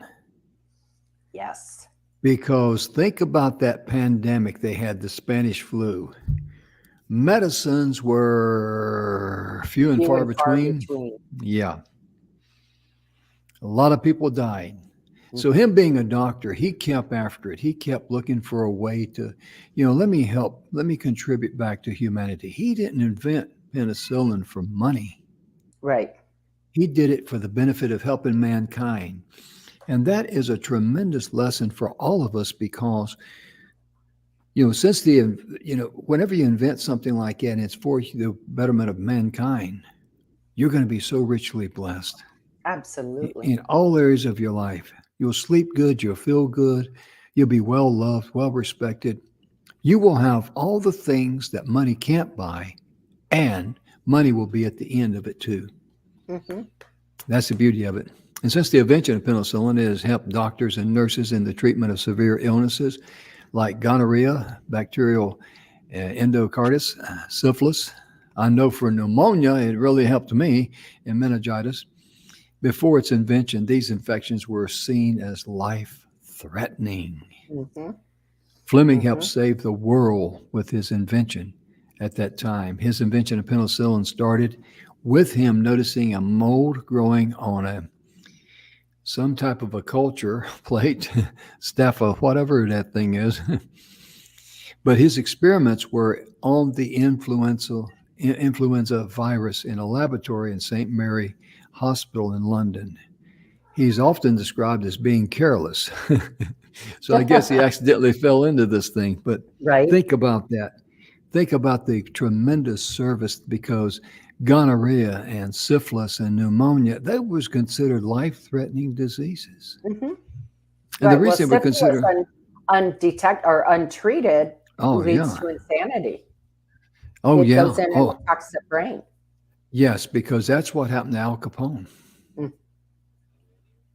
Speaker 2: Yes.
Speaker 1: Because think about that pandemic they had, the Spanish flu. Medicines were few and far between. Yeah. A lot of people died. So him being a doctor, he kept after it. He kept looking for a way to, let me help, let me contribute back to humanity. He didn't invent penicillin for money.
Speaker 2: Right.
Speaker 1: He did it for the benefit of helping mankind. And that is a tremendous lesson for all of us, because, since whenever you invent something like that and it's for the betterment of mankind, you're going to be so richly blessed.
Speaker 2: Absolutely.
Speaker 1: In all areas of your life. You'll sleep good. You'll feel good. You'll be well loved, well respected. You will have all the things that money can't buy, and money will be at the end of it too.
Speaker 2: Mm-hmm.
Speaker 1: That's the beauty of it. And since the invention of penicillin has helped doctors and nurses in the treatment of severe illnesses like gonorrhea, bacterial endocarditis, syphilis, I know for pneumonia, it really helped me in meningitis. Before its invention, these infections were seen as life-threatening.
Speaker 2: Mm-hmm.
Speaker 1: Fleming helped save the world with his invention at that time. His invention of penicillin started with him noticing a mold growing on some type of a culture plate, staph, whatever that thing is. But his experiments were on the influenza virus in a laboratory in St. Mary Hospital in London. He's often described as being careless. So I guess he accidentally fell into this thing. But
Speaker 2: Right.
Speaker 1: think about that. Think about the tremendous service, because gonorrhea and syphilis and pneumonia, that was considered life-threatening diseases.
Speaker 2: Mm-hmm.
Speaker 1: And
Speaker 2: Right.
Speaker 1: the reason we
Speaker 2: syphilis
Speaker 1: consider
Speaker 2: undetected or untreated leads
Speaker 1: yeah.
Speaker 2: to insanity.
Speaker 1: Oh,
Speaker 2: It
Speaker 1: yeah.
Speaker 2: goes in and
Speaker 1: Oh,
Speaker 2: attacks the brain.
Speaker 1: yes, because that's what happened to Al Capone.
Speaker 2: Mm.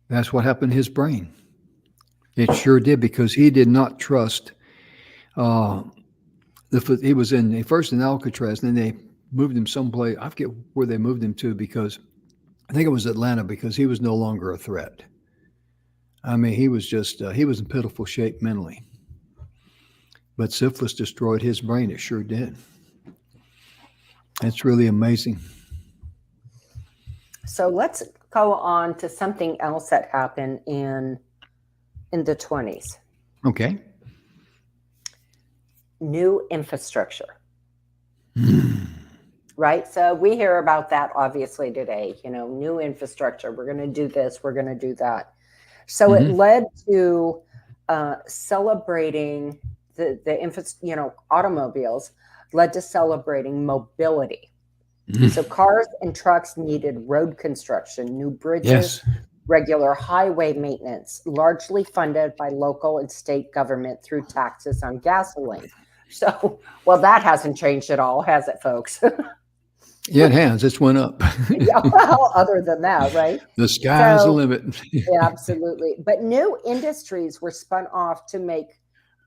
Speaker 1: That's what happened to his brain. It sure did, because he did not trust. He was first in Alcatraz, and then they moved him someplace. I forget where they moved him to, because I think it was Atlanta, because he was no longer a threat. I mean, he was just he was in pitiful shape mentally. But syphilis destroyed his brain. It sure did. It's really amazing.
Speaker 2: So let's go on to something else that happened in the 20s.
Speaker 1: Okay.
Speaker 2: New infrastructure. Right? So we hear about that obviously today, new infrastructure. We're going to do this, we're going to do that. So it led to celebrating automobiles led to celebrating mobility. So cars and trucks needed road construction, new bridges, regular highway maintenance, largely funded by local and state government through taxes on gasoline. So, well, that hasn't changed at all, has it, folks?
Speaker 1: Yeah, it has. It's went up.
Speaker 2: Yeah, well, other than that, right?
Speaker 1: The sky's the limit.
Speaker 2: Yeah, absolutely. But new industries were spun off to make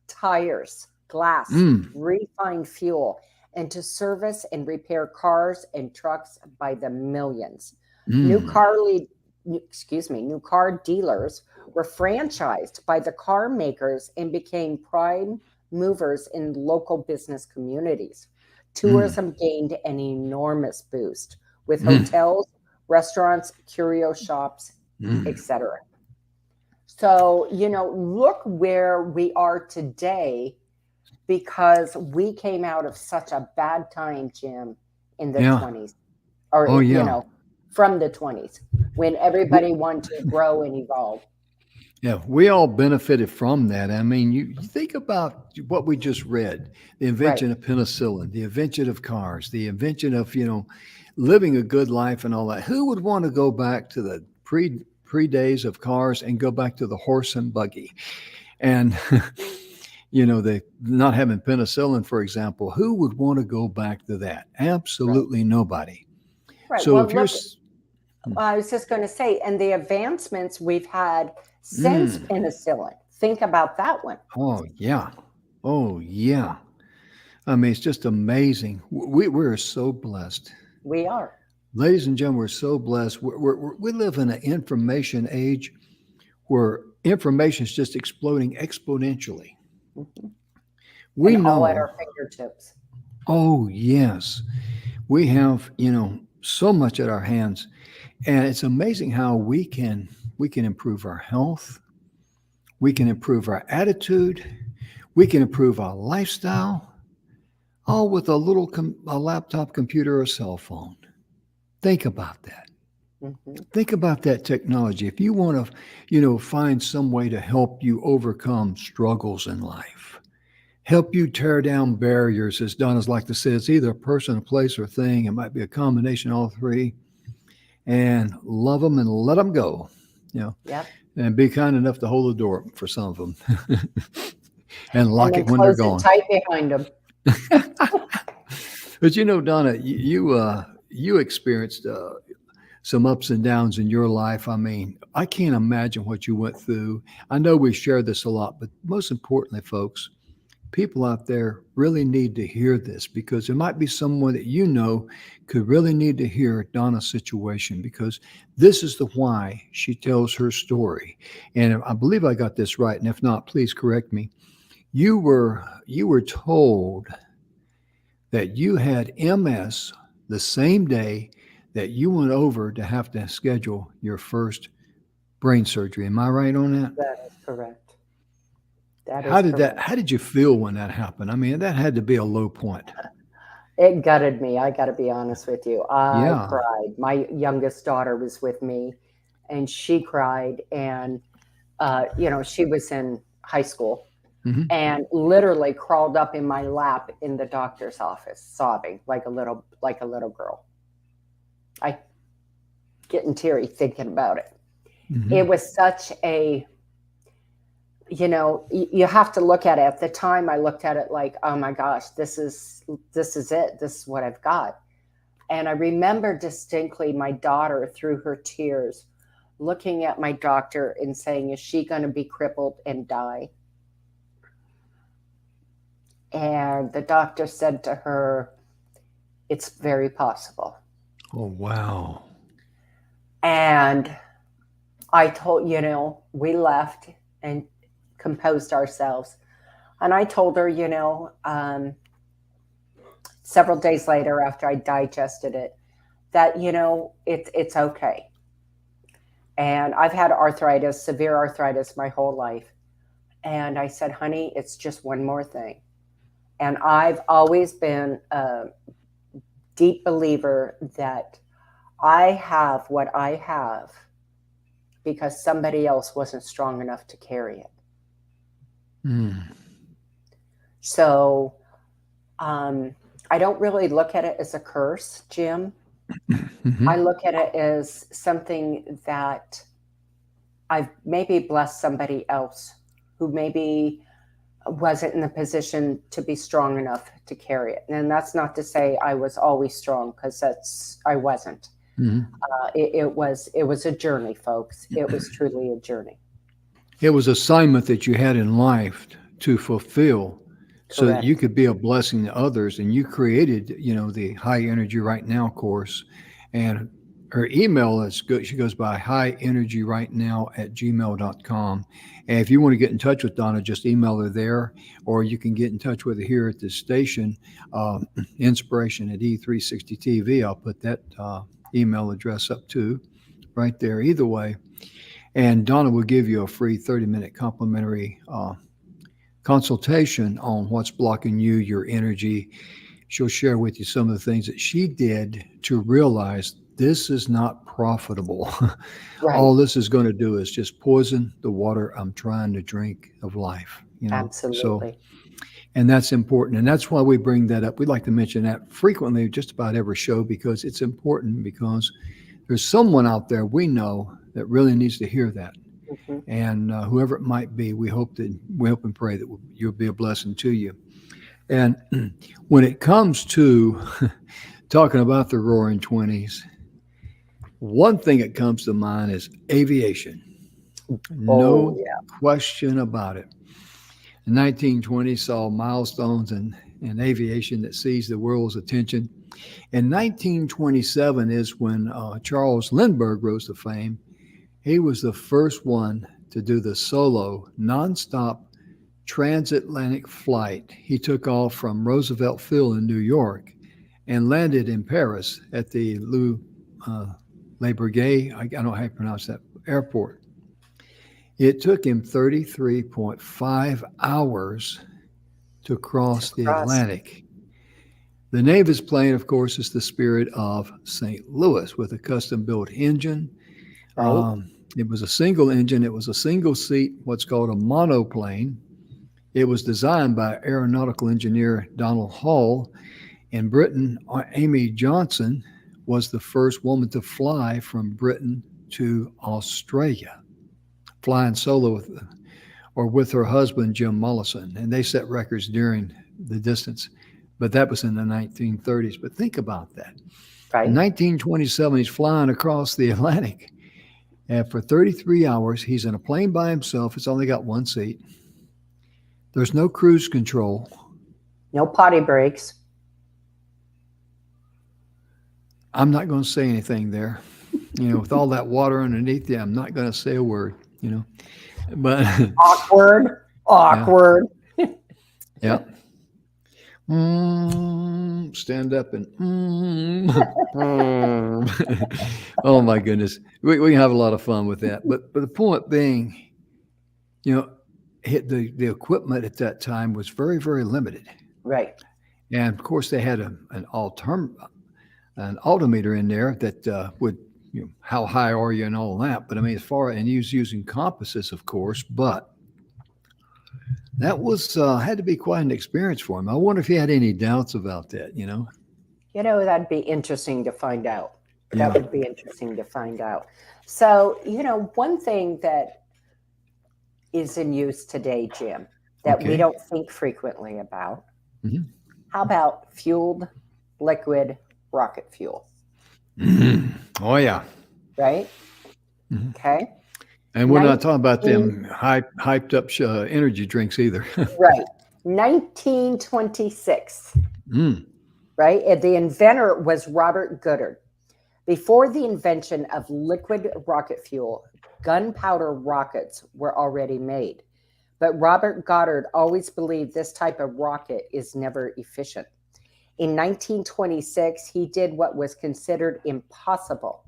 Speaker 2: tires, glass, refined fuel, and to service and repair cars and trucks by the millions. New car dealers were franchised by the car makers and became prime movers in local business communities. Tourism gained an enormous boost with hotels, restaurants, curio shops, etc. So, look where we are today, because we came out of such a bad time, Jim, in the 20s, or, from the 20s, when everybody wanted to grow and evolve.
Speaker 1: Yeah, we all benefited from that. I mean, you think about what we just read, the invention of penicillin, the invention of cars, the invention of, living a good life and all that. Who would want to go back to the pre days of cars and go back to the horse and buggy? And, the not having penicillin, for example, who would want to go back to that? Absolutely nobody.
Speaker 2: Right.
Speaker 1: So
Speaker 2: well, I was just going to say, and the advancements we've had since penicillin. Think about that one.
Speaker 1: Oh, yeah. I mean, it's just amazing. We're so blessed.
Speaker 2: We are.
Speaker 1: Ladies and gentlemen, we're so blessed. We live in an information age where information is just exploding exponentially. We know
Speaker 2: all at our fingertips.
Speaker 1: Oh, yes. We have, so much at our hands. And it's amazing how we can improve our health. We can improve our attitude. We can improve our lifestyle, all with a laptop, computer, or cell phone. Think about that. Think about that technology. If you want to, find some way to help you overcome struggles in life, help you tear down barriers, as Donna's like to say, it's either a person, a place, or a thing. It might be a combination of all three. And love them and let them go.
Speaker 2: Yep.
Speaker 1: And be kind enough to hold the door for some of them and lock
Speaker 2: And then
Speaker 1: it when they're
Speaker 2: close it
Speaker 1: gone.
Speaker 2: tight behind them.
Speaker 1: But Donna, you experienced some ups and downs in your life. I mean, I can't imagine what you went through. I know we share this a lot, but most importantly, folks, people out there really need to hear this because there might be someone that could really need to hear Donna's situation because this is the why she tells her story. And I believe I got this right, and if not, please correct me. You were told that you had MS the same day that you went over to have to schedule your first brain surgery. Am I right on that?
Speaker 2: That is correct. That
Speaker 1: How
Speaker 2: is
Speaker 1: did
Speaker 2: correct.
Speaker 1: how did you feel when that happened? I mean, that had to be a low point.
Speaker 2: It gutted me. I got to be honest with you. I
Speaker 1: Yeah.
Speaker 2: cried. My youngest daughter was with me, and she cried. And she was in high school,
Speaker 1: Hmm.
Speaker 2: and literally crawled up in my lap in the doctor's office, sobbing like a little girl. I getting teary thinking about it.
Speaker 1: Hmm.
Speaker 2: It was such a you have to look at it. At the time, I looked at it like, oh my gosh, this is it. This is what I've got. And I remember distinctly my daughter, through her tears, looking at my doctor and saying, is she going to be crippled and die? And the doctor said to her, it's very possible.
Speaker 1: Oh, wow.
Speaker 2: And I told, we left and composed ourselves. And I told her, several days later after I digested it, that, it's okay. And I've had arthritis, severe arthritis my whole life. And I said, honey, it's just one more thing. And I've always been a deep believer that I have what I have because somebody else wasn't strong enough to carry it.
Speaker 1: Mm.
Speaker 2: So I don't really look at it as a curse, Jim.
Speaker 1: Mm-hmm.
Speaker 2: I look at it as something that I've maybe blessed somebody else who maybe wasn't in the position to be strong enough to carry it. And that's not to say I was always strong, because I wasn't.
Speaker 1: Mm-hmm.
Speaker 2: It was a journey, folks. It was truly a journey.
Speaker 1: It was an assignment that you had in life to fulfill so that
Speaker 2: Correct.
Speaker 1: you could be a blessing to others. And you created, the High Energy Right Now course. And her email is good. She goes by highenergyrightnow@gmail.com. And if you want to get in touch with Donna, just email her there, or you can get in touch with her here at this station, Inspiration at E360 TV. I'll put that email address up too, right there. Either way. And Donna will give you a free 30-minute complimentary consultation on what's blocking you, your energy. She'll share with you some of the things that she did to realize this is not profitable.
Speaker 2: Right.
Speaker 1: All this is going to do is just poison the water I'm trying to drink of life.
Speaker 2: Absolutely.
Speaker 1: So, and that's important. And that's why we bring that up. We like to mention that frequently, just about every show, because it's important, because there's someone out there we know that really needs to hear that.
Speaker 2: Mm-hmm.
Speaker 1: And whoever it might be, we hope and pray that you'll be a blessing to you. And when it comes to talking about the Roaring 20s, one thing that comes to mind is aviation. No question about it. The 1920s saw milestones in aviation that seized the world's attention. In 1927 is when Charles Lindbergh rose to fame. He was the first one to do the solo, nonstop transatlantic flight. He took off from Roosevelt Field in New York and landed in Paris at the Le Bourget, I don't know how you pronounce that, airport. It took him 33.5 hours to cross the Atlantic. The name of his plane, of course, is the Spirit of St. Louis, with a custom-built engine.
Speaker 2: Right.
Speaker 1: It was a single engine. It was a single seat, what's called a monoplane. It was designed by aeronautical engineer Donald Hall. In Britain, Amy Johnson was the first woman to fly from Britain to Australia. flying solo with her husband, Jim Mollison, and they set records during the distance. But that was in the 1930s. But think about that.
Speaker 2: Right.
Speaker 1: In 1927, he's flying across the Atlantic. And for 33 hours, he's in a plane by himself. It's only got one seat. There's no cruise control.
Speaker 2: No potty breaks.
Speaker 1: I'm not going to say anything there. With all that water underneath you, I'm not going to say a word, But
Speaker 2: awkward.
Speaker 1: Yeah. Stand up and oh my goodness, we can have a lot of fun with that. But the point being, the equipment at that time was very, very limited.
Speaker 2: Right.
Speaker 1: And of course, they had an altimeter in there that would, how high are you and all that. But I mean, and he was using compasses, of course, but that was had to be quite an experience for him. I wonder if he had any doubts about that,
Speaker 2: That'd be interesting to find out.
Speaker 1: Yeah.
Speaker 2: That would be interesting to find out. So, one thing that is in use today, Jim, that we don't think frequently about.
Speaker 1: Mm-hmm.
Speaker 2: How about fueled liquid rocket fuel?
Speaker 1: Mm-hmm. Oh, yeah.
Speaker 2: Right?
Speaker 1: Mm-hmm.
Speaker 2: Okay.
Speaker 1: And we're not talking about them hyped up energy drinks either.
Speaker 2: Right. 1926. Right? And the inventor was Robert Goddard. Before the invention of liquid rocket fuel, gunpowder rockets were already made. But Robert Goddard always believed this type of rocket is never efficient. In 1926, he did what was considered impossible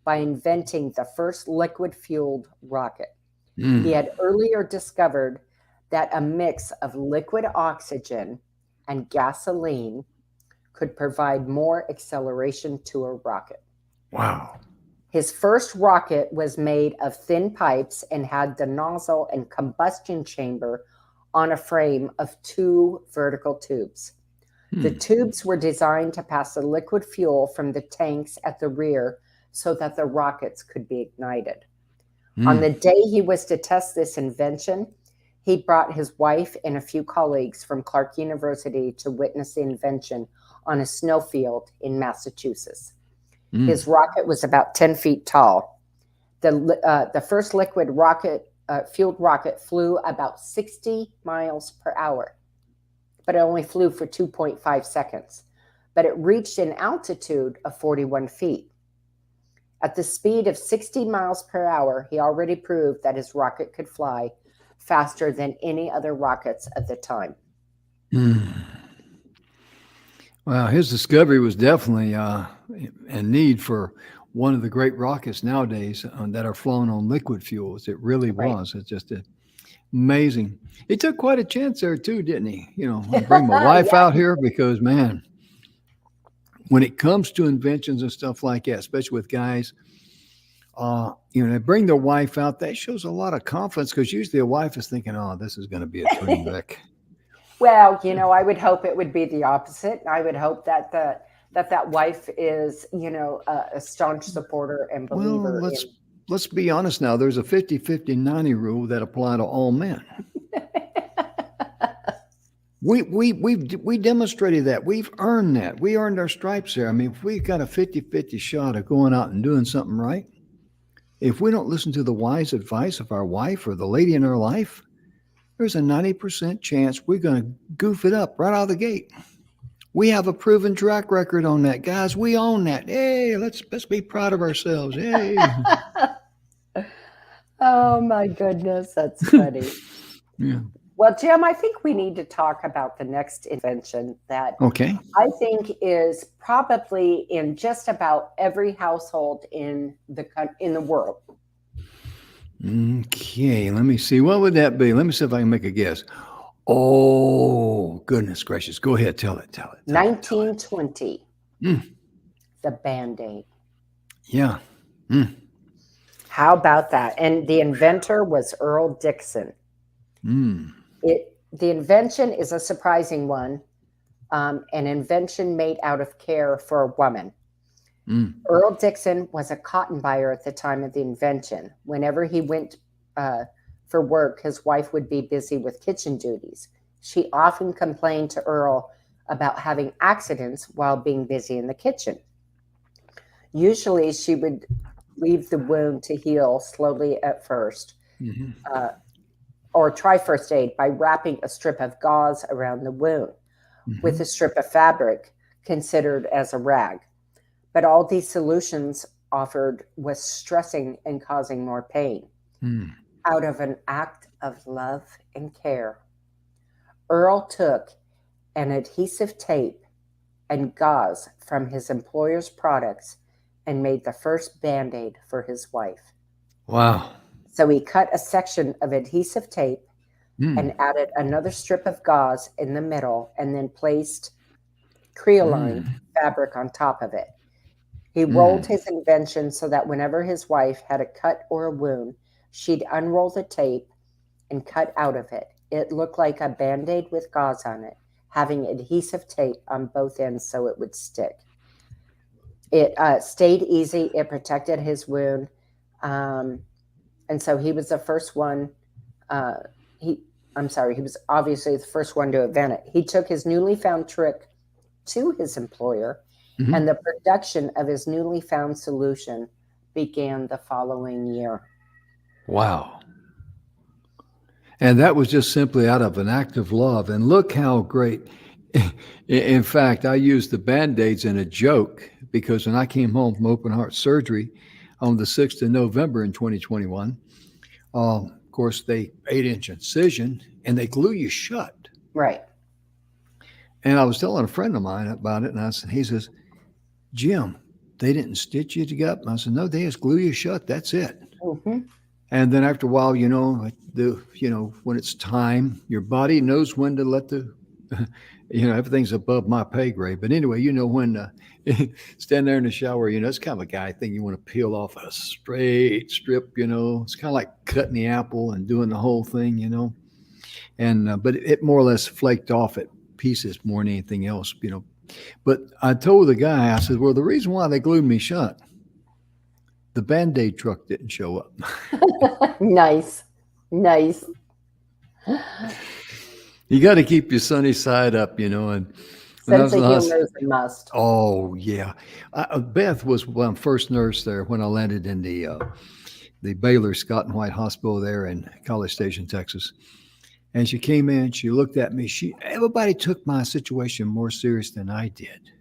Speaker 2: by inventing the first liquid-fueled rocket. He had earlier discovered that a mix of liquid oxygen and gasoline could provide more acceleration to a rocket.
Speaker 1: Wow.
Speaker 2: His first rocket was made of thin pipes and had the nozzle and combustion chamber on a frame of 2 vertical tubes. The tubes were designed to pass the liquid fuel from the tanks at the rear so that the rockets could be ignited. On the day he was to test this invention, he brought his wife and a few colleagues from Clark University to witness the invention on a snowfield in Massachusetts. His rocket was about 10 feet tall. The first liquid rocket, fueled rocket, flew about 60 miles per hour, but it only flew for 2.5 seconds. But it reached an altitude of 41 feet. At the speed of 60 miles per hour, he already proved that his rocket could fly faster than any other rockets at the time.
Speaker 1: Well, his discovery was definitely in need for one of the great rockets nowadays that are flown on liquid fuels. It really was. It's just amazing. He took quite a chance there too, didn't he? I'll bring my wife out here because, man, when it comes to inventions and stuff like that, especially with guys, they bring their wife out. That shows a lot of confidence because usually a wife is thinking, "Oh, this is going to be a train wreck."
Speaker 2: Well, I would hope it would be the opposite. I would hope that that wife is, a staunch supporter and believer.
Speaker 1: Well, let's be honest now. There's a 50-50-90 rule that apply to all men. We demonstrated that. We've earned that. We earned our stripes there. I mean, if we've got a 50-50 shot of going out and doing something right, if we don't listen to the wise advice of our wife or the lady in our life, there's a 90% chance we're going to goof it up right out of the gate. We have a proven track record on that, guys. We own that. Hey, let's be proud of ourselves. Hey.
Speaker 2: Oh my goodness, that's funny.
Speaker 1: Yeah.
Speaker 2: Well, Jim, I think we need to talk about the next invention that I think is probably in just about every household in the world.
Speaker 1: Okay, let me see. What would that be? Let me see if I can make a guess. Oh, goodness gracious. Go ahead. Tell it.
Speaker 2: 1920. The Band-Aid.
Speaker 1: Yeah.
Speaker 2: How about that? And the inventor was Earl Dixon. The invention is a surprising one, an invention made out of care for a woman. Earl Dixon was a cotton buyer at the time of the invention. Whenever he went for work, his wife would be busy with kitchen duties. She often complained to Earl about having accidents while being busy in the kitchen. Usually, she would leave the wound to heal slowly at first,
Speaker 1: Hmm.
Speaker 2: uh, or try first aid by wrapping a strip of gauze around the wound with
Speaker 1: Hmm.
Speaker 2: a strip of fabric considered as a rag. But all these solutions offered was stressing and causing more pain.
Speaker 1: Mm.
Speaker 2: Out of an act of love and care, Earl took an adhesive tape and gauze from his employer's products and made the first band aid for his wife.
Speaker 1: Wow.
Speaker 2: So he cut a section of adhesive tape
Speaker 1: Mm.
Speaker 2: and added another strip of gauze in the middle and then placed creoline
Speaker 1: Mm.
Speaker 2: fabric on top of it. He rolled
Speaker 1: Mm.
Speaker 2: his invention so that whenever his wife had a cut or a wound, she'd unroll the tape and cut out of it. It looked like a band aid with gauze on it, having adhesive tape on both ends so it would stick. It stayed easy, it protected his wound. Um, and so he was the first one. Uh, he, I'm sorry, he was obviously the first one to invent it. He took his newly found trick to his employer,
Speaker 1: Mhm.
Speaker 2: and the production of his newly found solution began the following year.
Speaker 1: Wow. And that was just simply out of an act of love. And look how great. In fact, I used the Band-Aids in a joke because when I came home from open heart surgery on the 6th of November in 2021, of course, they 8-inch incision and they glue you shut.
Speaker 2: Right.
Speaker 1: And I was telling a friend of mine about it, and he says, Jim, they didn't stitch you together. And I said, no, they just glue you shut. That's it.
Speaker 2: Mm-hmm.
Speaker 1: And then after a while, when it's time, your body knows when to let everything's above my pay grade. But anyway, when to stand there in the shower, it's kind of a guy thing. You want to peel off a straight strip, it's kind of like cutting the apple and doing the whole thing, And, but it more or less flaked off at pieces more than anything else, But I told the guy, I said, well, the reason why they glued me shut, the Band-Aid truck didn't show up.
Speaker 2: Nice.
Speaker 1: You got to keep your sunny side up, and
Speaker 2: Sense of humor is a must.
Speaker 1: oh yeah. Beth was my first nurse there when I landed in the Baylor Scott and White Hospital there in College Station, Texas. And she came in, she looked at me. Everybody took my situation more serious than I did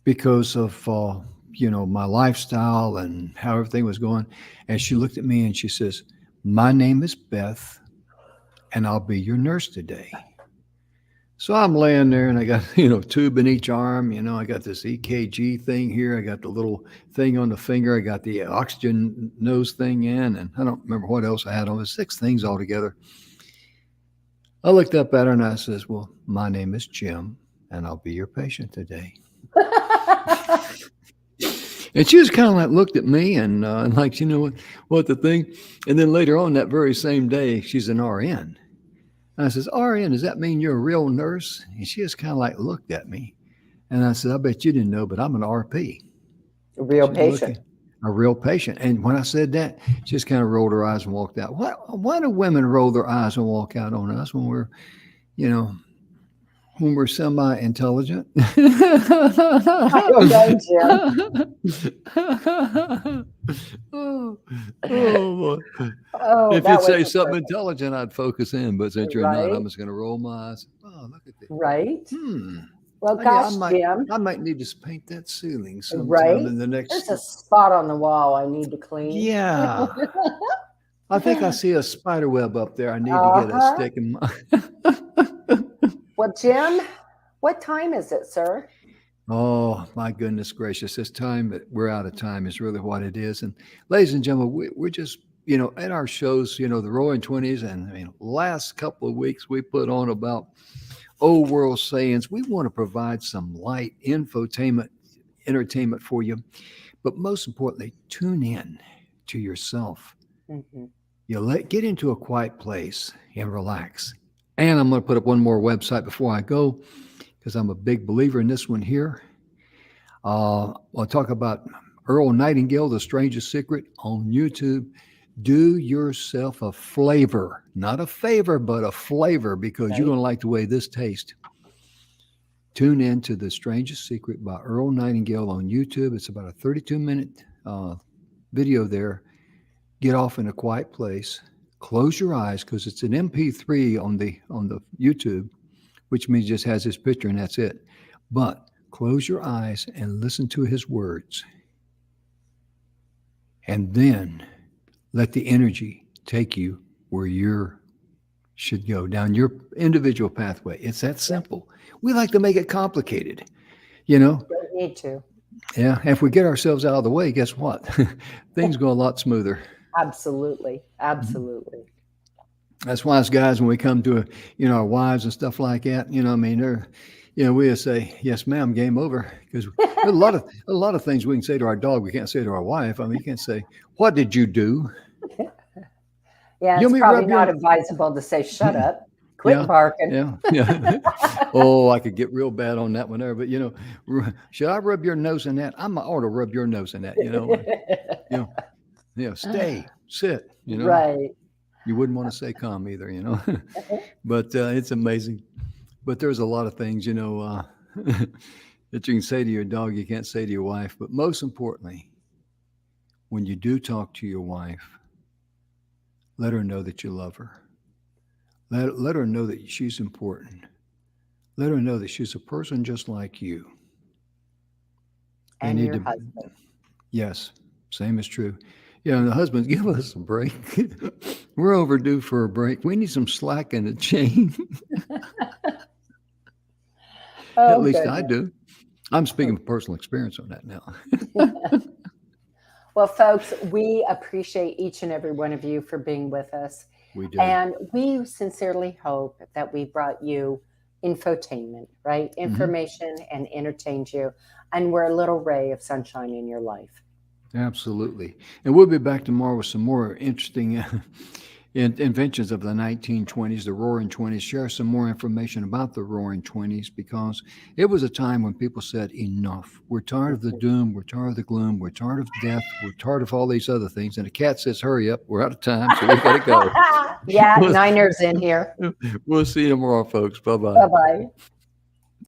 Speaker 1: because of my lifestyle and how everything was going. And she looked at me and she says, my name is Beth, and I'll be your nurse today. So I'm laying there and I got, tube in each arm. I got this EKG thing here. I got the little thing on the finger. I got the oxygen nose thing in, and I don't remember what else I had on. It was 6 things altogether. I looked up at her and I says, well, my name is Jim, and I'll be your patient today. And she was kind of like looked at me and like, what the thing. And then later on that very same day, she's an RN. And I says, RN, does that mean you're a real nurse? And she just kind of like looked at me. And I said, I bet you didn't know, but I'm an RP.
Speaker 2: A real patient.
Speaker 1: A real patient. And when I said that, she just kind of rolled her eyes and walked out. Why do women roll their eyes and walk out on us when we're, when we're semi-intelligent?
Speaker 2: I don't know, Jim.
Speaker 1: Boy. If you'd say something intelligent, I'd focus in. But since you're not, I'm just going to roll my eyes. Oh, look at this.
Speaker 2: Right. Well, gosh, Jim.
Speaker 1: I might need to paint that ceiling sometime in the next.
Speaker 2: There's a spot on the wall I need to clean.
Speaker 1: Yeah. I think I see a spider web up there. I need to get a stick in my.
Speaker 2: Well, Jim, what time is it, sir?
Speaker 1: Oh, my goodness gracious. This time, we're out of time is really what it is. And ladies and gentlemen, we're just, in our shows, the Roaring 20s, and last couple of weeks we put on about old world sayings. We want to provide some light infotainment, entertainment for you. But most importantly, tune in to yourself. Mm-hmm. Get into a quiet place and relax. And I'm going to put up one more website before I go, because I'm a big believer in this one here. I'll talk about Earl Nightingale, The Strangest Secret on YouTube. Do yourself a flavor, not a favor, but a flavor, because you're
Speaker 2: Right.
Speaker 1: going to like the way this tastes. Tune in to The Strangest Secret by Earl Nightingale on YouTube. It's about a 32-minute video there. Get off in a quiet place. Close your eyes, because it's an MP3 on the YouTube, which means it just has his picture and that's it. But close your eyes and listen to his words. And then let the energy take you where you should go, down your individual pathway. It's that simple. We like to make it complicated, you know?
Speaker 2: Don't need to.
Speaker 1: Yeah. If we get ourselves out of the way, guess what? Things go a lot smoother.
Speaker 2: Absolutely. Absolutely.
Speaker 1: That's why us guys, when we come to, our wives and stuff like that, I mean, they're, we say, yes, ma'am, game over. Because a lot of things we can say to our dog, we can't say to our wife. I mean, you can't say, what did you do?
Speaker 2: Yeah, it's probably not advisable to say, shut up, quit barking.
Speaker 1: Yeah. Oh, I could get real bad on that one there. But, should I rub your nose in that? I ought to rub your nose in that, stay, sit,
Speaker 2: Right.
Speaker 1: You wouldn't want to say come either, but it's amazing. But there's a lot of things, that you can say to your dog, you can't say to your wife. But most importantly, when you do talk to your wife, let her know that you love her. Let her know that she's important. Let her know that she's a person just like you.
Speaker 2: And your husband.
Speaker 1: Yes, same is true. The husbands, give us a break. We're overdue for a break. We need some slack in the chain. At least I do. I'm speaking of personal experience on that now.
Speaker 2: Well, folks, we appreciate each and every one of you for being with us.
Speaker 1: We do.
Speaker 2: And we sincerely hope that we brought you infotainment, right? Information and entertained you. And we're a little ray of sunshine in your life.
Speaker 1: Absolutely. And we'll be back tomorrow with some more interesting inventions of the 1920s, the Roaring 20s, share some more information about the Roaring 20s, because it was a time when people said, enough. We're tired of the doom. We're tired of the gloom. We're tired of death. We're tired of all these other things. And the cat says, hurry up. We're out of time. So we got to go.
Speaker 2: Yeah, Niners in here.
Speaker 1: We'll see you tomorrow, folks. Bye-bye.
Speaker 2: Bye-bye.